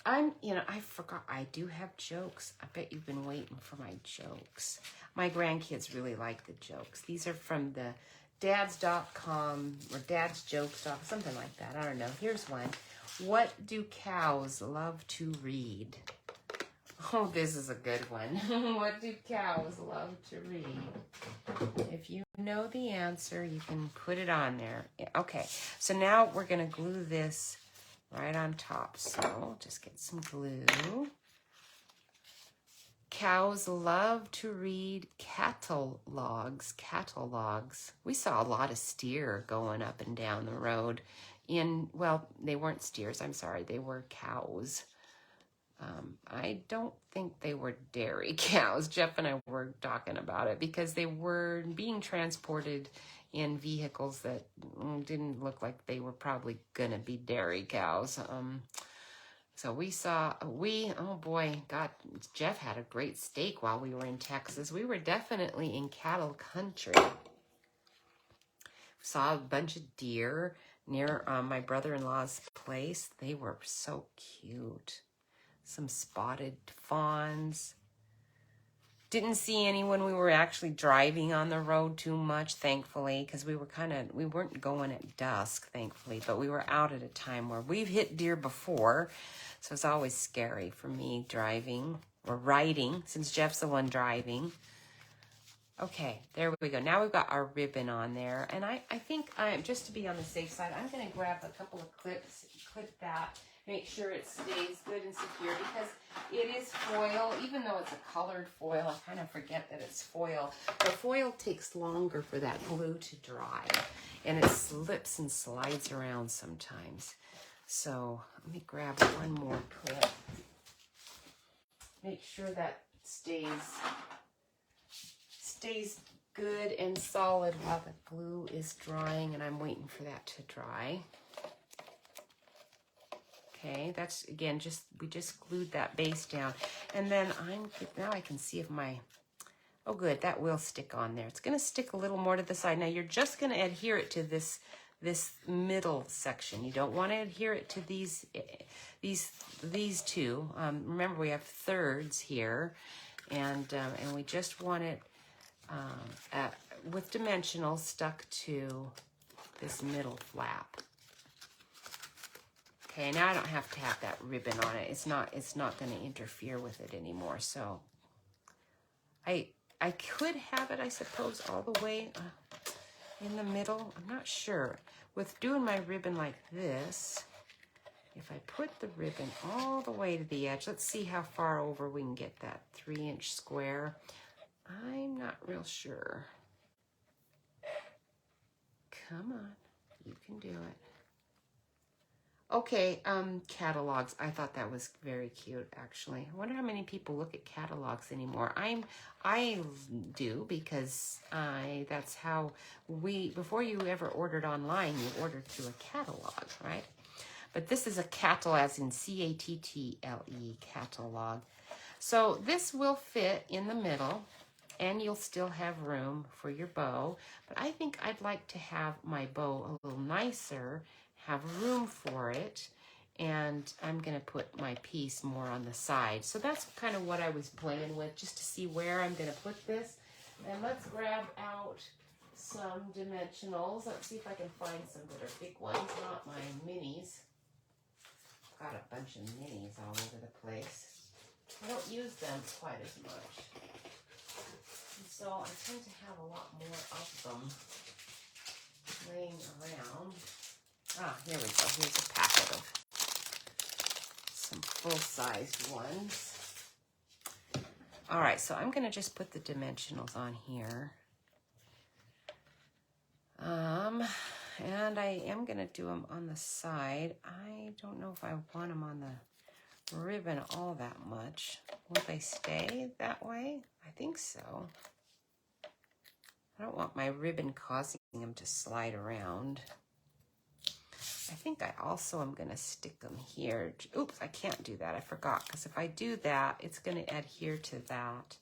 I forgot, I do have jokes. I bet you've been waiting for my jokes. My grandkids really like the jokes. These are from the dads.com or dadsjokes.com, something like that. I don't know. Here's one. What do cows love to read? Oh, this is a good one. What do cows love to read? If you know the answer, you can put it on there. Okay, so now we're going to glue this right on top. So just get some glue. Cows love to read catalogs. Catalogs. We saw a lot of steer going up and down the road. Well, they weren't steers. I'm sorry. They were cows. I don't think they were dairy cows. Jeff and I were talking about it because they were being transported in vehicles that didn't look like they were probably gonna be dairy cows. So oh boy, God, Jeff had a great steak while we were in Texas. We were definitely in cattle country. Saw a bunch of deer near my brother-in-law's place. They were so cute. Some spotted fawns. Didn't see any when we were actually driving on the road too much, thankfully, because we weren't going at dusk, thankfully, but we were out at a time where we've hit deer before, so it's always scary for me driving or riding, since Jeff's the one driving. Okay, there we go. Now we've got our ribbon on there, and I think just to be on the safe side, I'm going to grab a couple of clips, clip that, make sure it stays good and secure, because it is foil. Even though it's a colored foil, I kind of forget that it's foil. The foil takes longer for that glue to dry, and it slips and slides around sometimes. So let me grab one more clip. Make sure that stays good and solid while the glue is drying, and I'm waiting for that to dry. Okay, that's, again, we just glued that base down. And then now I can see if oh good, that will stick on there. It's gonna stick a little more to the side. Now you're just gonna adhere it to this middle section. You don't wanna adhere it to these two. Remember, we have thirds here, and we just want it with dimensional stuck to this middle flap. Okay, now I don't have to have that ribbon on it. It's not going to interfere with it anymore. So I could have it, I suppose, all the way in the middle. I'm not sure. With doing my ribbon like this, if I put the ribbon all the way to the edge, let's see how far over we can get that 3-inch square. I'm not real sure. Come on, you can do it. Okay, catalogs. I thought that was very cute, actually. I wonder how many people look at catalogs anymore. I do, because that's how before you ever ordered online, you ordered through a catalog, right? But this is a catalog, as in C-A-T-T-L-E, catalog. So this will fit in the middle, and you'll still have room for your bow. But I think I'd like to have my bow a little nicer, have room for it, and I'm going to put my piece more on the side. So that's kind of what I was playing with, just to see where I'm going to put this. And let's grab out some dimensionals. Let's see if I can find some that are big ones, not my minis. Got a bunch of minis all over the place. I don't use them quite as much. And so I tend to have a lot more of them laying around. Ah, here we go. Here's a packet of some full-sized ones. All right, so I'm going to just put the dimensionals on here. And I am going to do them on the side. I don't know if I want them on the ribbon all that much. Will they stay that way? I think so. I don't want my ribbon causing them to slide around. I think I also am going to stick them here. Oops, I can't do that. I forgot, because if I do that, it's going to adhere to that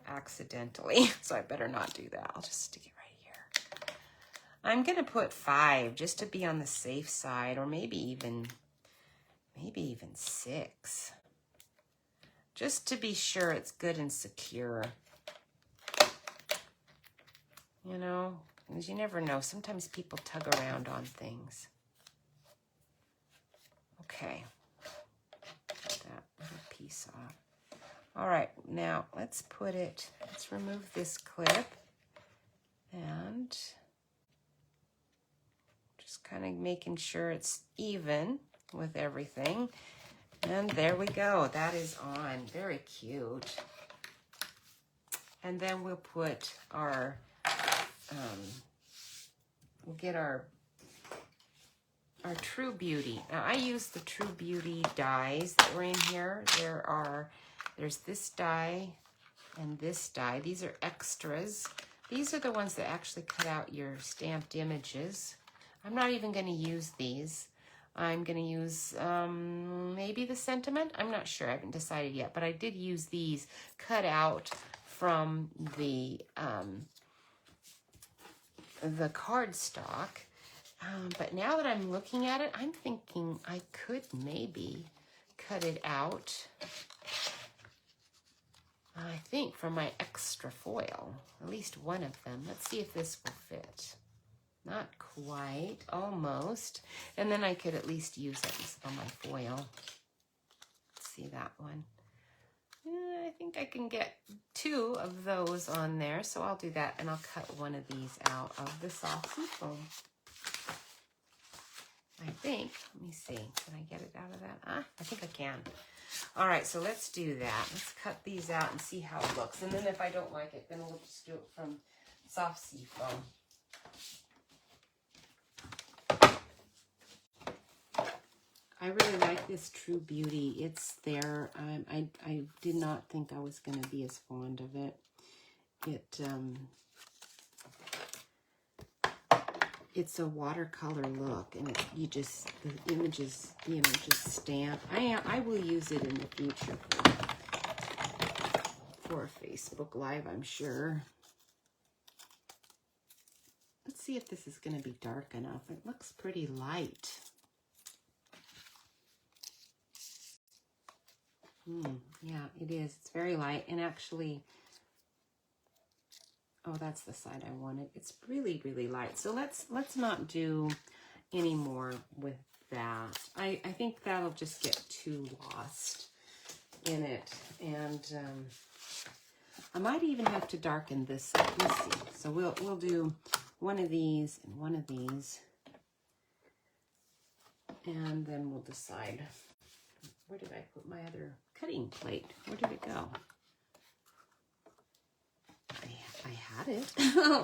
accidentally. So I better not do that. I'll just stick it right here. I'm going to put 5 just to be on the safe side, or maybe even 6. Just to be sure it's good and secure. You know, because you never know. Sometimes people tug around on things. Okay. Get that little piece off. All right, now let's remove this clip and just kind of making sure it's even with everything. And there we go. That is on. Very cute. And then we'll put our we'll get our True Beauty. Now I use the True Beauty dies that were in here. There's this die and this die. These are extras. These are the ones that actually cut out your stamped images. I'm not even going to use these. I'm going to use maybe the Sentiment. I'm not sure. I haven't decided yet. But I did use these cut out from the cardstock. But now that I'm looking at it, I'm thinking I could maybe cut it out, I think, from my extra foil. At least one of them. Let's see if this will fit. Not quite, almost. And then I could at least use it on my foil. Let's see that one. I think I can get 2 of those on there, so I'll do that, and I'll cut one of these out of the soft seafoam. I think. Let me see. Can I get it out of that? I think I can. All right, so let's do that. Let's cut these out and see how it looks. And then if I don't like it, then we'll just do it from soft seafoam. I really like this True Beauty. It's there. I did not think I was going to be as fond of it. It's a watercolor look, and the images stamp. I will use it in the future for Facebook Live, I'm sure. Let's see if this is going to be dark enough. It looks pretty light. Yeah, it is. It's very light, and actually, oh, that's the side I wanted. It's really, really light. So let's not do any more with that. I think that'll just get too lost in it, and I might even have to darken this side. Let's see. So we'll do one of these and one of these. And then we'll decide, where did I put my other cutting plate? Where did it go? I had it,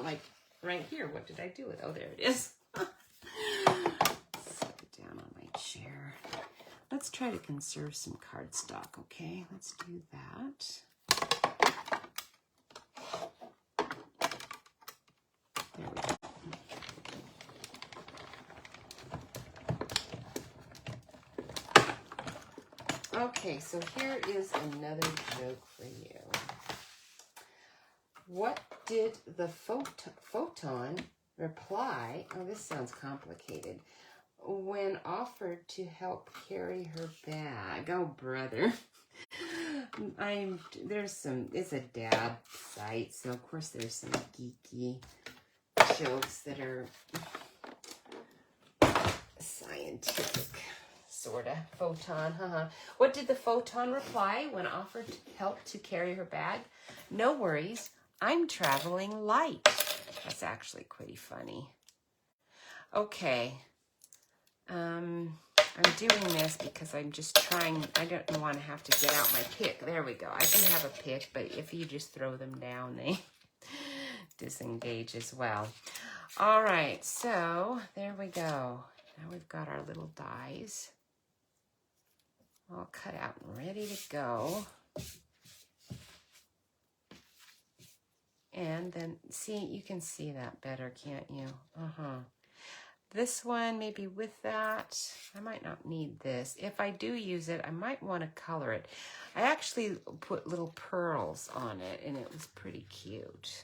like right here. What did I do with it? Oh, there it is. Set it down on my chair. Let's try to conserve some cardstock, okay? Let's do that. There we go. Okay, so here is another joke for you. What did the photon reply? Oh, this sounds complicated. When offered to help carry her bag. Oh, brother. It's a dab site, so of course there's some geeky jokes that are scientific, sorta. Photon, What did the photon reply when offered help to carry her bag? No worries, I'm traveling light. That's actually pretty funny. Okay. I'm doing this because I'm just trying, I don't want to have to get out my pick. There we go. I do have a pick, but if you just throw them down, they disengage as well. All right, so there we go. Now we've got our little dies all cut out and ready to go. And then, see, you can see that better, can't you? This one, maybe with that. I might not need this. If I do use it, I might want to color it. I actually put little pearls on it, and it was pretty cute.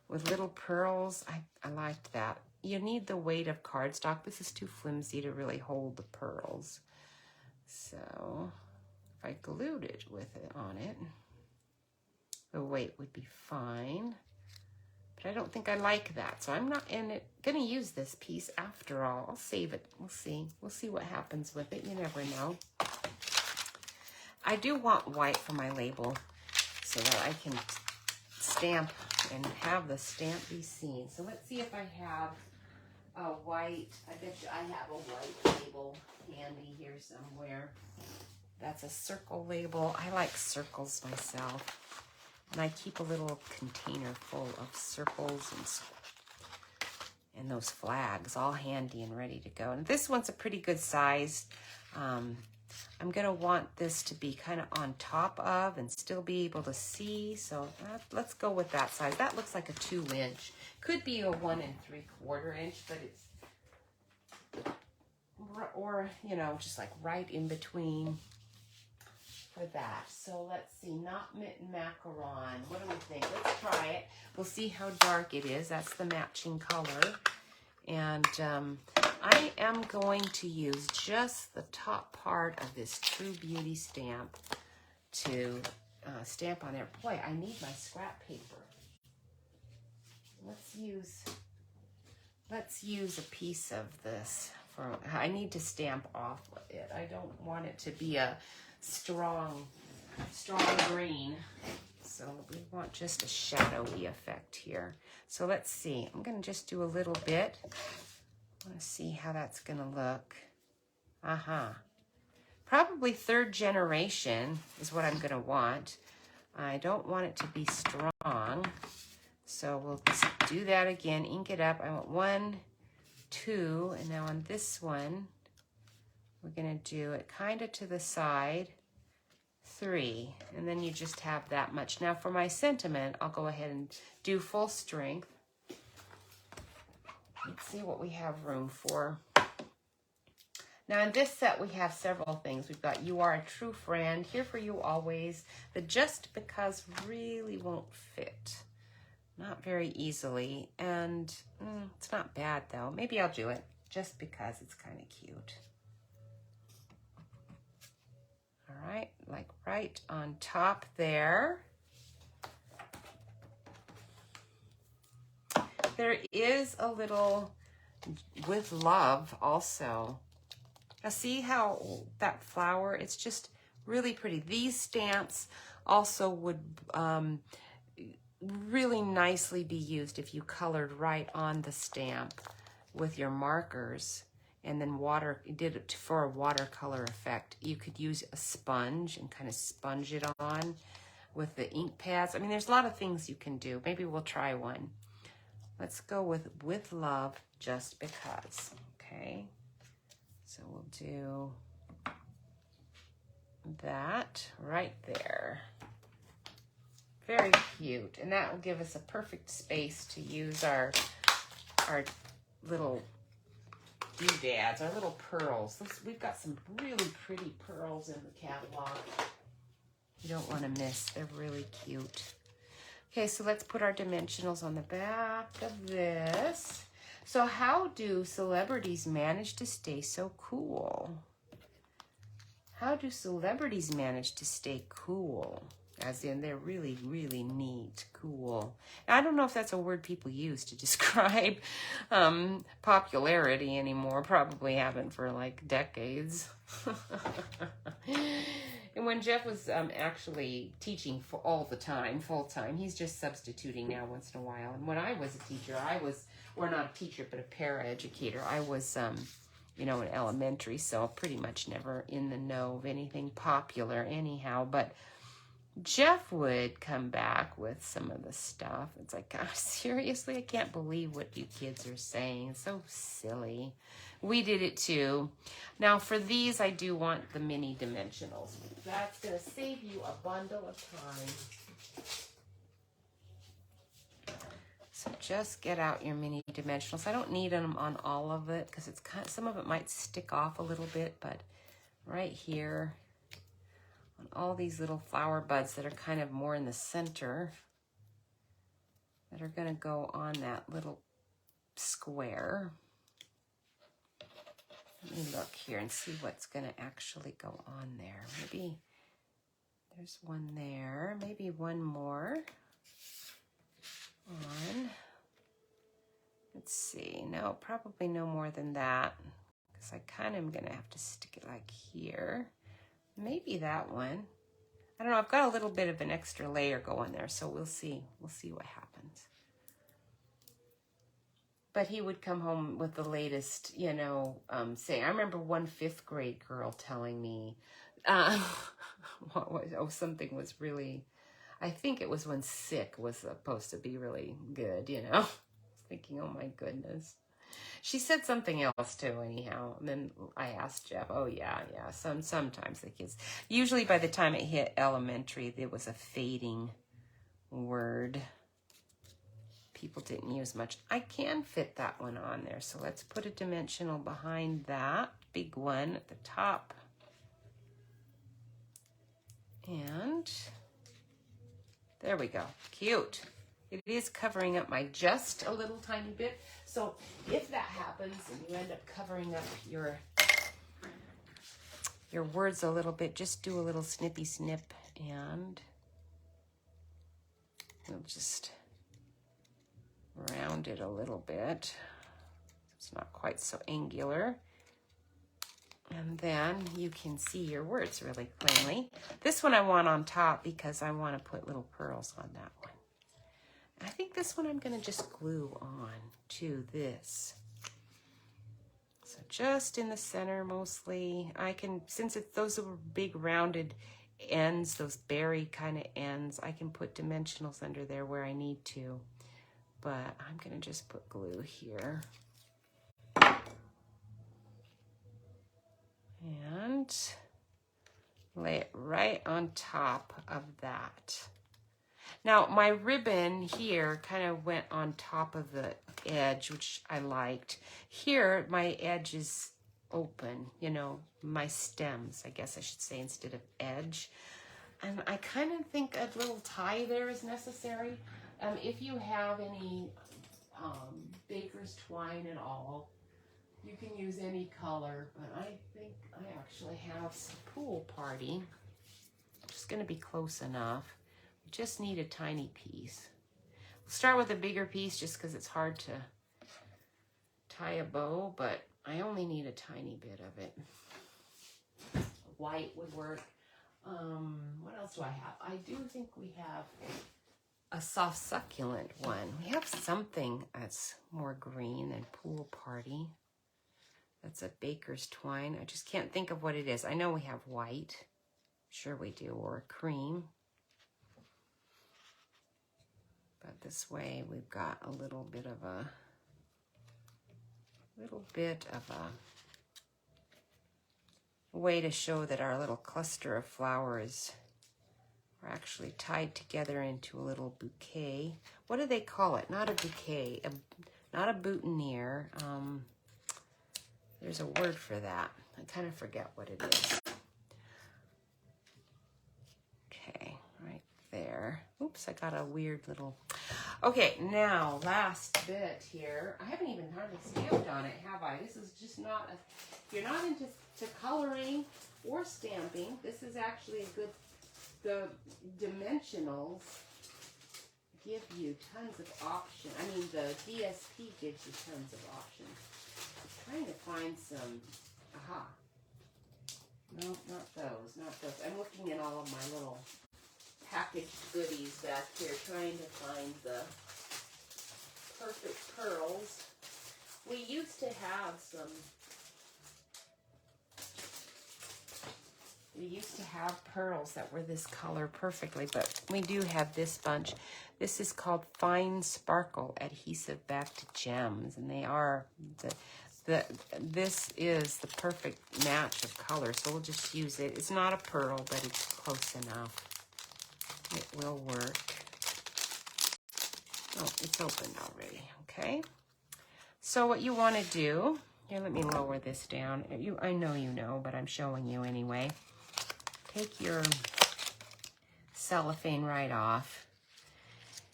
With little pearls, I liked that. You need the weight of cardstock. This is too flimsy to really hold the pearls. So, if I glued it with it on it, the weight would be fine. But I don't think I like that, so I'm not going to use this piece after all. I'll save it. We'll see. We'll see what happens with it. You never know. I do want white for my label so that I can stamp and have the stamp be seen. So let's see if I have a white. I bet you I have a white label handy here somewhere. That's a circle label. I like circles myself. And I keep a little container full of circles and those flags all handy and ready to go. And this one's a pretty good size. I'm going to want this to be kind of on top of and still be able to see. So let's go with that size. That looks like a 2-inch. Could be a 1 3/4 inch, but it's, or, you know, just like right in between. For that. So let's see, not mitten macaron. What do we think? Let's try it. We'll see how dark it is. That's the matching color. And I am going to use just the top part of this True Beauty stamp to stamp on there. Boy, I need my scrap paper. Let's use a piece of this. I need to stamp off it. I don't want it to be a strong green, so we want just a shadowy effect here. So let's see, I'm going to just do a little bit. I want to see how that's going to look. Probably 3rd generation is what I'm going to want. I don't want it to be strong, so we'll just do that again. Ink it up. I want 1, 2, and now on this one we're going to do it kind of to the side, 3, and then you just have that much. Now for my sentiment, I'll go ahead and do full strength. Let's see what we have room for. Now in this set we have several things. We've got You Are a True Friend, Here for You Always. The Just Because really won't fit. Not very easily, and it's not bad though. Maybe I'll do it just because it's kind of cute. All right, like right on top there. There is a little With Love also. Now see how that flower, it's just really pretty. These stamps also would really nicely be used if you colored right on the stamp with your markers. and then did it for a watercolor effect. You could use a sponge and kind of sponge it on with the ink pads. I mean, there's a lot of things you can do. Maybe we'll try one. Let's go with love, just because. Okay, so we'll do that right there. Very cute, and that will give us a perfect space to use our little doodads, our little pearls. We've got some really pretty pearls in the catalog. You don't want to miss. They're really cute. Okay, so let's put our dimensionals on the back of this. So how do celebrities manage to stay so cool? How do celebrities manage to stay cool? As in, they're really, really neat, cool. Now, I don't know if that's a word people use to describe popularity anymore. Probably haven't for like decades. And when Jeff was actually teaching for all the time, full time, he's just substituting now once in a while. And when I was a teacher, or not a teacher, but a paraeducator, I was, in elementary, so pretty much never in the know of anything popular anyhow. But Jeff would come back with some of the stuff. It's like, gosh, seriously, I can't believe what you kids are saying. It's so silly. We did it too. Now for these, I do want the mini dimensionals. That's going to save you a bundle of time. So just get out your mini dimensionals. I don't need them on all of it because it's some of it might stick off a little bit, but right here, all these little flower buds that are kind of more in the center that are going to go on that little square. Let me look here and see what's going to actually go on there. Maybe there's one there, maybe one more on. Let's see. No, probably no more than that because I kind of am going to have to stick it like here. Maybe that one. I don't know. I've got a little bit of an extra layer going there, so we'll see. We'll see what happens. But he would come home with the latest, saying. I remember one 5th grade girl telling me, something was really, I think it was when sick was supposed to be really good, I was thinking, oh my goodness. She said something else too, anyhow. And then I asked Jeff, oh yeah. Sometimes the kids, usually by the time it hit elementary, there was a fading word. People didn't use much. I can fit that one on there. So let's put a dimensional behind that big one at the top. And there we go. Cute. It is covering up my just a little tiny bit. So if that happens and you end up covering up your words a little bit, just do a little snippy snip and we'll just round it a little bit. It's not quite so angular. And then you can see your words really plainly. This one I want on top because I want to put little pearls on that one. I think this one I'm going to just glue on to this. So just in the center mostly. I can, since those are big rounded ends, those berry kind of ends, I can put dimensionals under there where I need to. But I'm going to just put glue here. And lay it right on top of that. Now, my ribbon here kind of went on top of the edge, which I liked. Here, my edge is open, my stems, I guess I should say, instead of edge. And I kind of think a little tie there is necessary. If you have any baker's twine at all, you can use any color, but I think I actually have some pool party. Just going to be close enough. We just need a tiny piece. We'll start with a bigger piece just because it's hard to tie a bow, but I only need a tiny bit of it. White would work. What else do I have? I do think we have a soft succulent one. We have something that's more green than pool party. That's a baker's twine. I just can't think of what it is. I know we have white. Sure we do, or cream. But this way we've got a little bit of a way to show that our little cluster of flowers are actually tied together into a little bouquet. What do they call it? Not a bouquet, not a boutonniere. There's a word for that. I kind of forget what it is. Okay, right there. Oops, I got a weird little... Okay, now, last bit here. I haven't even hardly stamped on it, have I? This is just not if you're not into coloring or stamping, this is actually a good... The dimensionals give you tons of options. I mean, the DSP gives you tons of options. I'm trying to find some... Aha. No, not those, not those. I'm looking at all of my little packaged goodies back here, trying to find the perfect pearls. We used to have pearls that were this color perfectly, but we do have this bunch. This is called Fine Sparkle Adhesive Back to Gems, and they are this is the perfect match of color, so we'll just use it. It's not a pearl, but it's close enough. It will work. Oh, it's opened already, okay? So what you want to do, here, let me lower this down. I know you know, but I'm showing you anyway. Take your cellophane right off,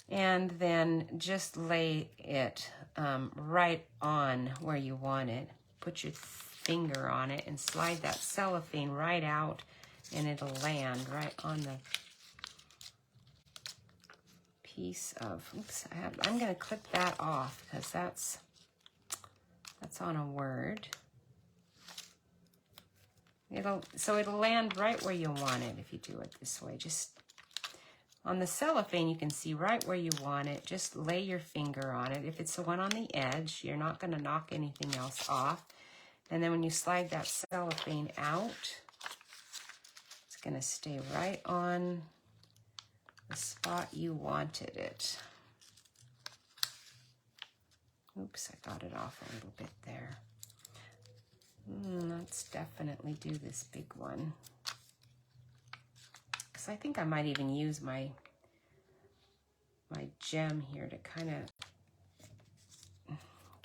and then just lay it right on where you want it. Put your finger on it and slide that cellophane right out, and it'll land right on the piece of, oops, I'm going to clip that off because that's on a word. So it'll land right where you want it if you do it this way. Just on the cellophane, you can see right where you want it. Just lay your finger on it. If it's the one on the edge, you're not going to knock anything else off. And then when you slide that cellophane out, it's going to stay right on the spot you wanted it. Oops, I got it off a little bit there. Let's definitely do this big one. Because I think I might even use my gem here to kind of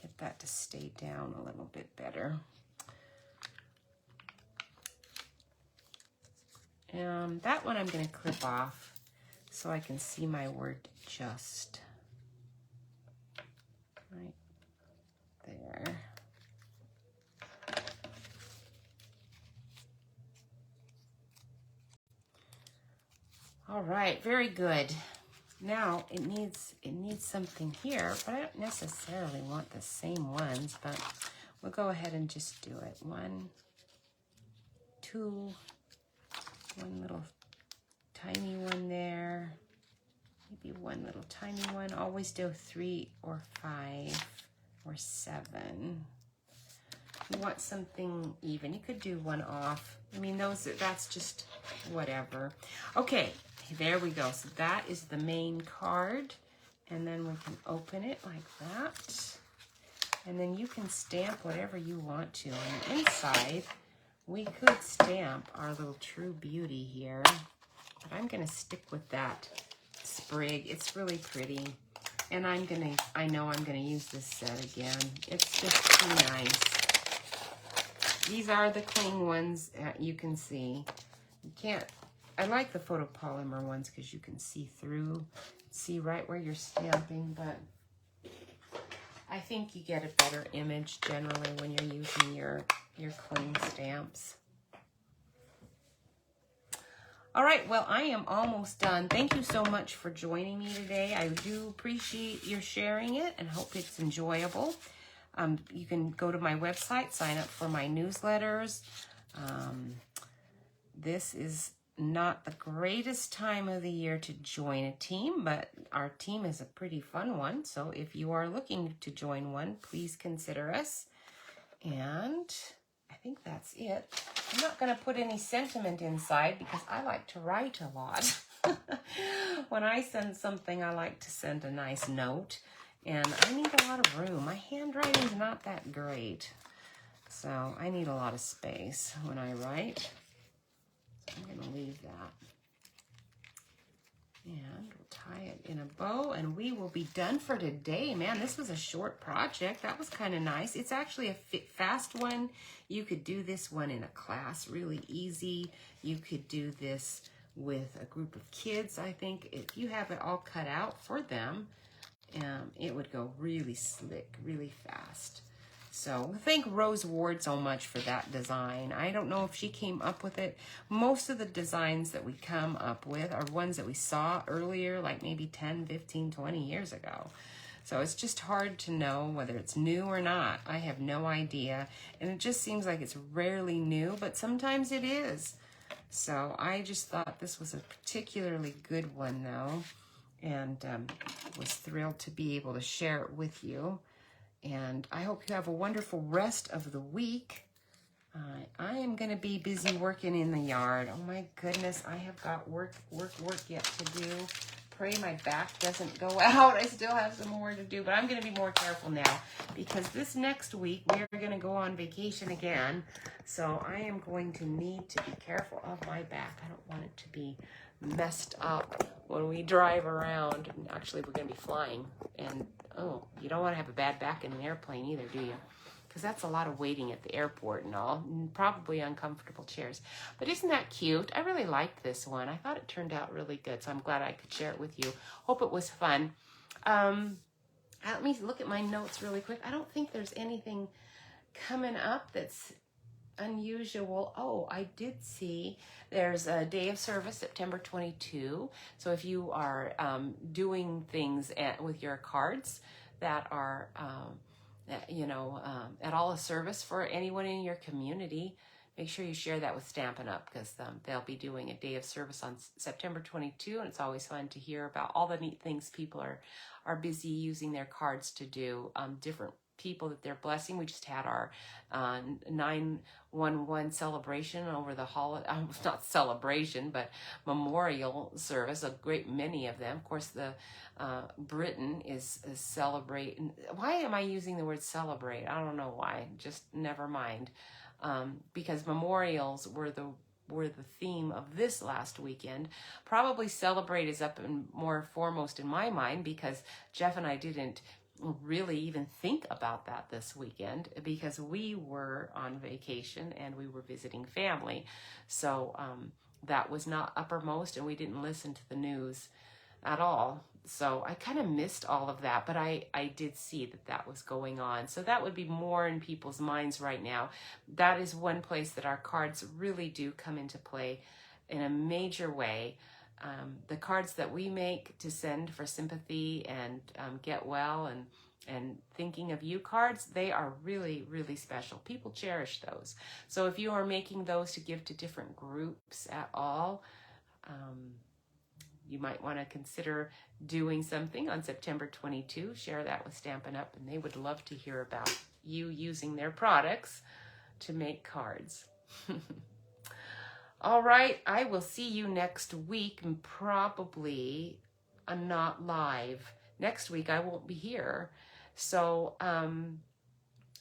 get that to stay down a little bit better. That one I'm going to clip off so I can see my word just right there. All right, very good. Now it needs something here, but I don't necessarily want the same ones, but we'll go ahead and just do it. 1, 2, one little tiny one there, maybe one little tiny one. Always do 3 or 5 or 7. You want something even. You could do one off. I mean, that's just whatever. Okay, there we go. So that is the main card. And then we can open it like that. And then you can stamp whatever you want to. On the inside, we could stamp our little True Beauty here. But I'm going to stick with that sprig. It's really pretty. And I know I'm going to use this set again. It's just too nice. These are the cling ones you can see. I like the photopolymer ones because you can see right where you're stamping, but I think you get a better image generally when you're using your cling stamps. All right, well, I am almost done. Thank you so much for joining me today. I do appreciate your sharing it and hope it's enjoyable. You can go to my website, sign up for my newsletters. This is not the greatest time of the year to join a team, but our team is a pretty fun one. So if you are looking to join one, please consider us. And I think that's it. I'm not going to put any sentiment inside because I like to write a lot. When I send something, I like to send a nice note. And I need a lot of room. My handwriting's not that great. So I need a lot of space when I write. So I'm going to leave that. And we'll tie it in a bow, and we will be done for today. Man, this was a short project. That was kind of nice. It's actually a fast one. You could do this one in a class really easy. You could do this with a group of kids. I think if you have it all cut out for them, it would go really slick, really fast. So thank Rose Ward so much for that design. I don't know if she came up with it. Most of the designs that we come up with are ones that we saw earlier, like maybe 10, 15, 20 years ago. So it's just hard to know whether it's new or not. I have no idea. And it just seems like it's rarely new, but sometimes it is. So I just thought this was a particularly good one, though, and was thrilled to be able to share it with you. And I hope you have a wonderful rest of the week. I am going to be busy working in the yard. Oh my goodness, I have got work yet to do. Pray my back doesn't go out. I still have some more to do, but I'm going to be more careful now because this next week we are going to go on vacation again. So I am going to need to be careful of my back. I don't want it to be messed up when we drive around. Actually, we're going to be flying, and oh, you don't want to have a bad back in an airplane either, do you? Because that's a lot of waiting at the airport and all, and probably uncomfortable chairs. But isn't that cute? I really liked this one. I thought it turned out really good, so I'm glad I could share it with you. Hope it was fun. Let me look at my notes really quick. I don't think there's anything coming up that's unusual. Oh, I did see there's a day of service, September 22. So if you are doing things with your cards that are, at all a service for anyone in your community, make sure you share that with Stampin' Up! Because they'll be doing a day of service on September 22, and it's always fun to hear about all the neat things people are busy using their cards to do, different people that they're blessing. We just had our 9/11 celebration over the holiday, not celebration, but memorial service, a great many of them. Of course, the Britain is celebrating. Why am I using the word celebrate? I don't know why, just never mind. Because memorials were the theme of this last weekend. Probably celebrate is up and more foremost in my mind because Jeff and I didn't really even think about that this weekend because we were on vacation and we were visiting family. So that was not uppermost, and we didn't listen to the news at all. So I kind of missed all of that, but I did see that was going on. So that would be more in people's minds right now. That is one place that our cards really do come into play in a major way. The cards that we make to send for sympathy and get well and thinking of you cards, they are really, really special. People cherish those. So if you are making those to give to different groups at all, you might want to consider doing something on September 22. Share that with Stampin' Up! And they would love to hear about you using their products to make cards. All right, I will see you next week, and probably not live. Next week I won't be here. So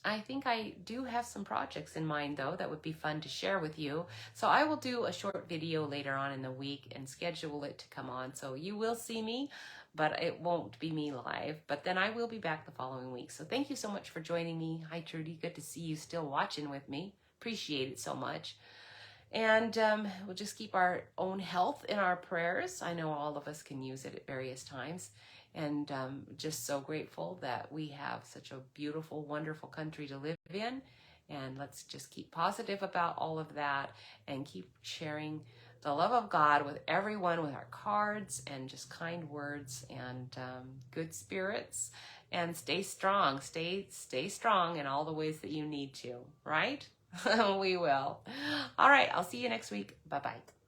I think I do have some projects in mind, though, that would be fun to share with you. So I will do a short video later on in the week and schedule it to come on. So you will see me, but it won't be me live. But then I will be back the following week. So thank you so much for joining me. Hi, Trudy. Good to see you still watching with me. Appreciate it so much. And we'll just keep our own health in our prayers. I know all of us can use it at various times. And just so grateful that we have such a beautiful, wonderful country to live in. And let's just keep positive about all of that and keep sharing the love of God with everyone with our cards and just kind words and good spirits. And stay strong. Stay strong in all the ways that you need to, right? We will. All right. I'll see you next week. Bye-bye.